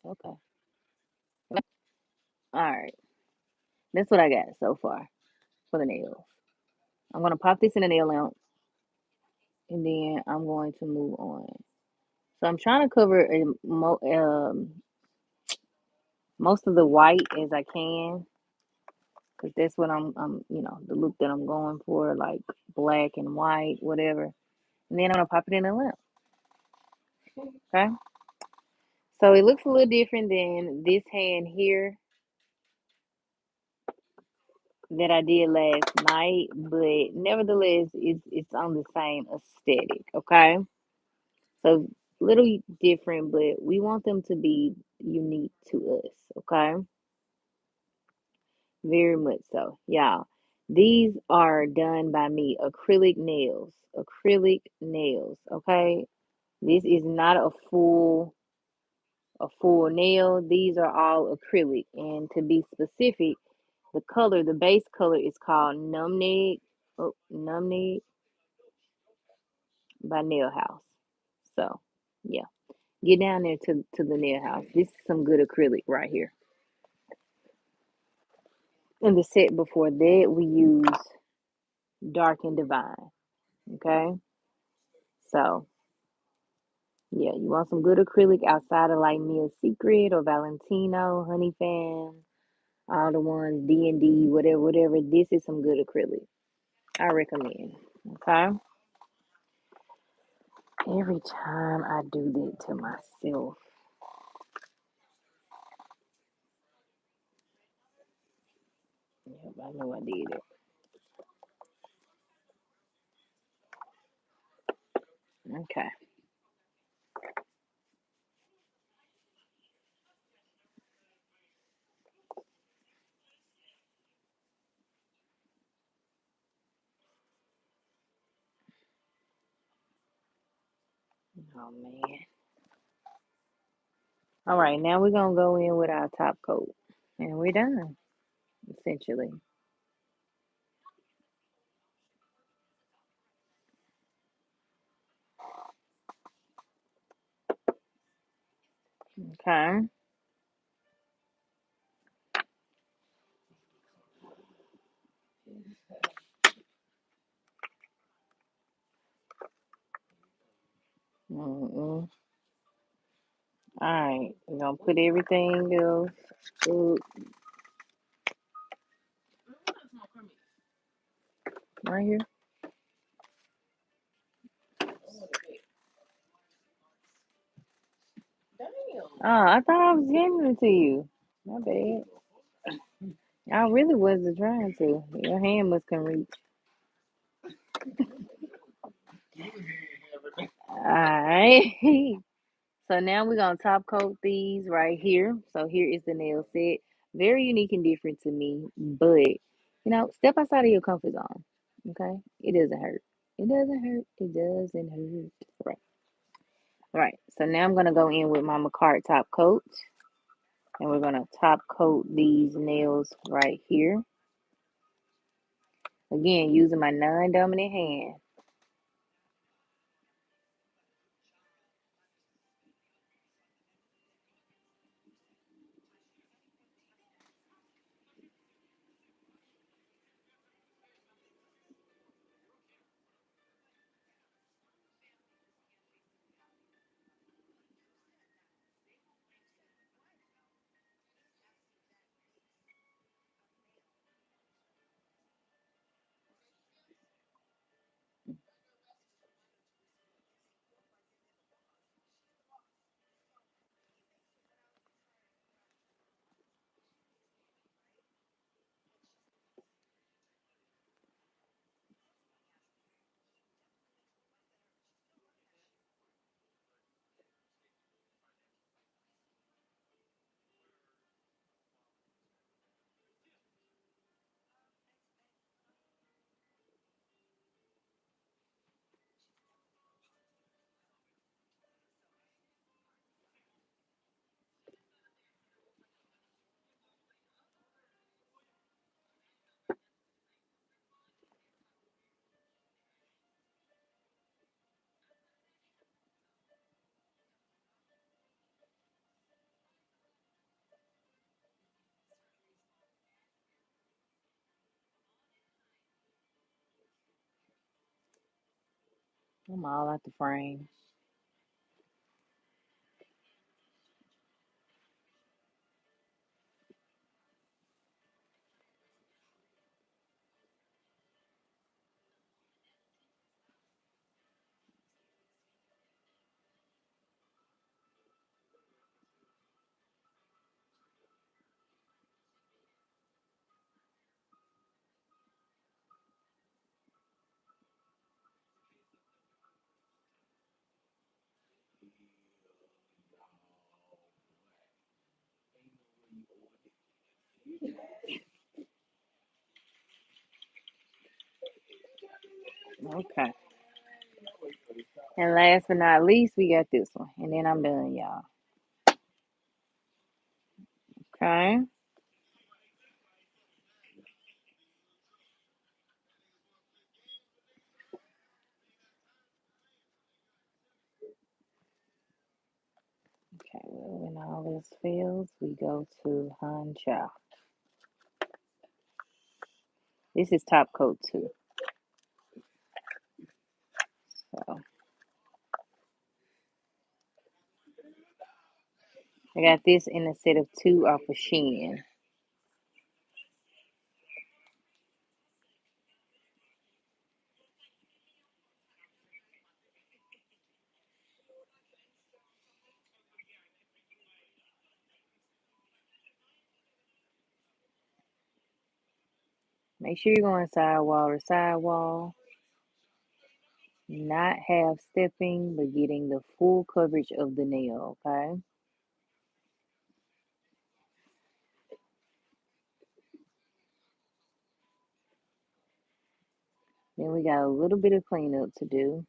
Okay. All right. That's what I got so far for the nails. I'm gonna pop this in the nail lamp, and then I'm going to move on. So I'm trying to cover most of the white as I can, because that's what the look that I'm going for, like black and white, whatever. And then I'm gonna pop it in the lamp. Okay. So it looks a little different than this hand here that I did last night, but nevertheless, it's on the same aesthetic. Okay. So little different, but we want them to be unique to us. Okay. Very much so. Y'all, these are done by me. Acrylic nails. Acrylic nails. Okay. This is not a full nail. These are all acrylic. And to be specific, the base color is called Numnig by Nail House. So yeah. Get down there to the nail house. This is some good acrylic right here. In the set before that, we use Dark and Divine. Okay. So yeah, you want some good acrylic outside of like Mia Secret or Valentino, Honey Fan, all the ones D&D, whatever, whatever. This is some good acrylic. I recommend. Okay. Every time I do that to myself, yep, I know I did it. Okay. Oh man. All right, now we're gonna go in with our top coat, and we're done essentially. Okay. Mm-mm. All right, we're gonna put everything else right here. Oh, I thought I was handing it to you. My bad. I really wasn't trying to. Your hand must can reach. All right. So now we're gonna top coat these right here. So here is the nail set. Very unique and different to me, but step outside of your comfort zone. Okay? It doesn't hurt. It doesn't hurt. It doesn't hurt. Right. Right. So now I'm gonna go in with my Macart top coat, and we're gonna top coat these nails right here. Again, using my non-dominant hand. I'm all out the frame. Okay. And last but not least, we got this one. And then I'm done, y'all. Okay. Okay. Well, when all this fails, we go to Han Chow. This is top coat too. So I got this in a set of two off of Shein. Make sure you're going sidewall to sidewall, not half stepping, but getting the full coverage of the nail, okay? Then we got a little bit of cleanup to do,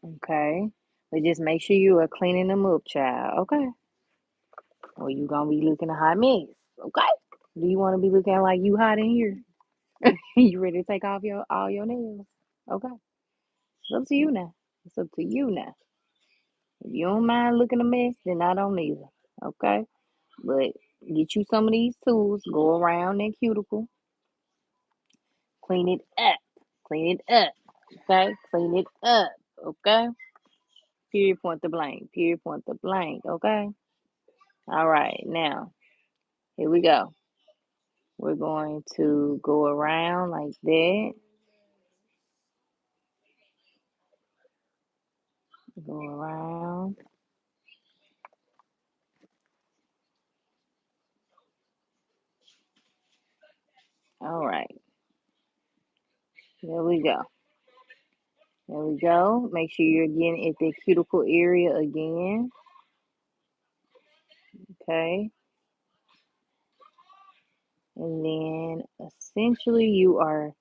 okay? But just make sure you are cleaning them up, child, okay? Or you gonna be looking a hot mess, okay? Do you want to be looking like you hot in here? You ready to take off your all your nails? Okay, it's up to you now. It's up to you now. If you don't mind looking a mess, then I don't either. Okay, but get you some of these tools. Go around that cuticle, clean it up, clean it up. Okay, clean it up. Okay. Period. Point the blank. Period. Point the blank. Okay. All right. Now here we go. We're going to go around like that. Go around. All right. There we go. There we go. Make sure you're getting at the cuticle area again. Okay. And then essentially you are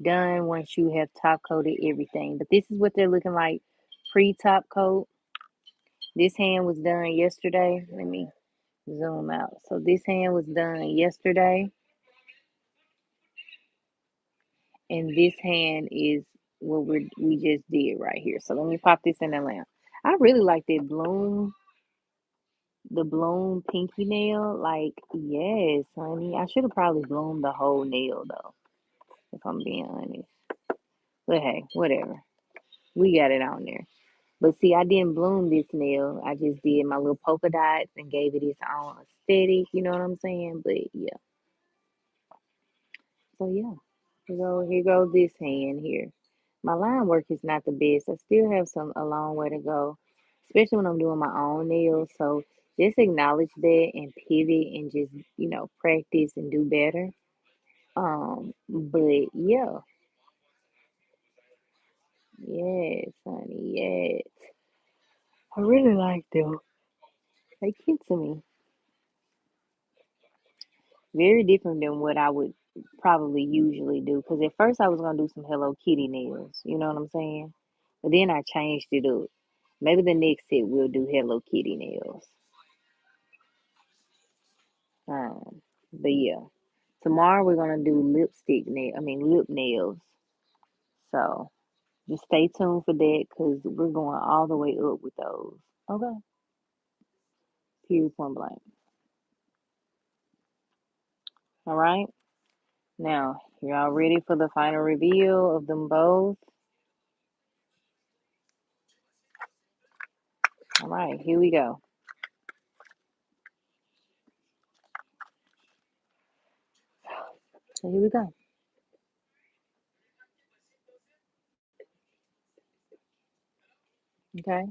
done once you have top coated everything. But this is what they're looking like pre top coat. This hand was done yesterday. Let me zoom out. So this hand was done yesterday. And this hand is what we just did right here. So let me pop this in the lamp. I really like that bloom, the bloom pinky nail. Like, yes, honey. I should have probably bloomed the whole nail though, if I'm being honest. But hey, whatever. We got it on there. But see, I didn't bloom this nail. I just did my little polka dots and gave it its own aesthetic. You know what I'm saying? But yeah. So yeah. Here goes this hand here. My line work is not the best. I still have a long way to go, especially when I'm doing my own nails. So just acknowledge that and pivot and just, practice and do better. But yeah, yes, honey, yes. I really like them. They cute to me. Very different than what I would probably usually do. Because at first I was gonna do some Hello Kitty nails. You know what I'm saying? But then I changed it up. Maybe the next set we'll do Hello Kitty nails. But yeah, tomorrow we're gonna do lip nails. So just stay tuned for that because we're going all the way up with those. Okay. Period. Point blank. All right. Now, y'all ready for the final reveal of them both? All right, here we go. So here we go. Okay.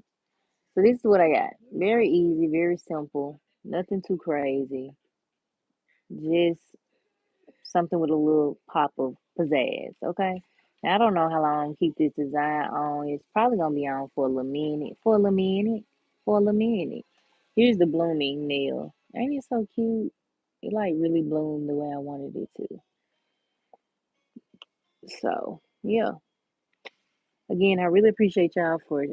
So this is what I got. Very easy, very simple. Nothing too crazy. Just something with a little pop of pizzazz. Okay. Now I don't know how long I'm keep this design on. It's probably gonna be on for a little minute. For a little minute. For a little minute. Here's the blooming nail. Ain't it so cute? It like really bloomed the way I wanted it to. So yeah. Again, I really appreciate y'all for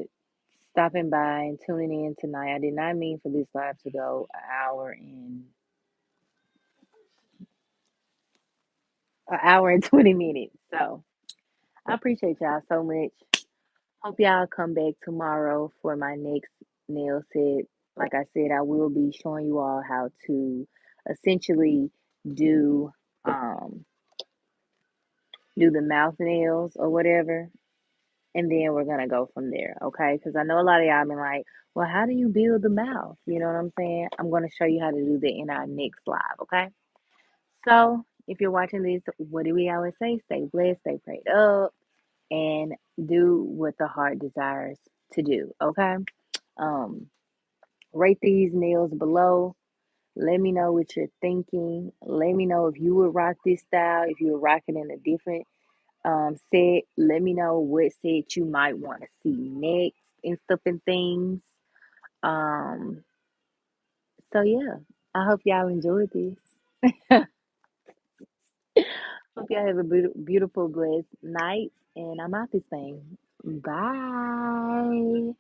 stopping by and tuning in tonight. I did not mean for this live to go an hour and 20 minutes. So I appreciate y'all so much. Hope y'all come back tomorrow for my next nail set. Like I said, I will be showing you all how to essentially do um do the mouth nails or whatever. And then we're gonna go from there, okay? Because I know a lot of y'all been like, well, how do you build the mouth? You know what I'm saying? I'm gonna show you how to do that in our next live, okay? So if you're watching this, what do we always say? Stay blessed, stay prayed up, and do what the heart desires to do, okay? Um, rate these nails below. Let me know what you're thinking. Let me know if you would rock this style, if you would rock it in a different set. Let me know what set you might want to see next and stuff and things. Um, so yeah, I hope y'all enjoyed this. Hope y'all have a beautiful, blessed night, and I'm out this thing. Bye.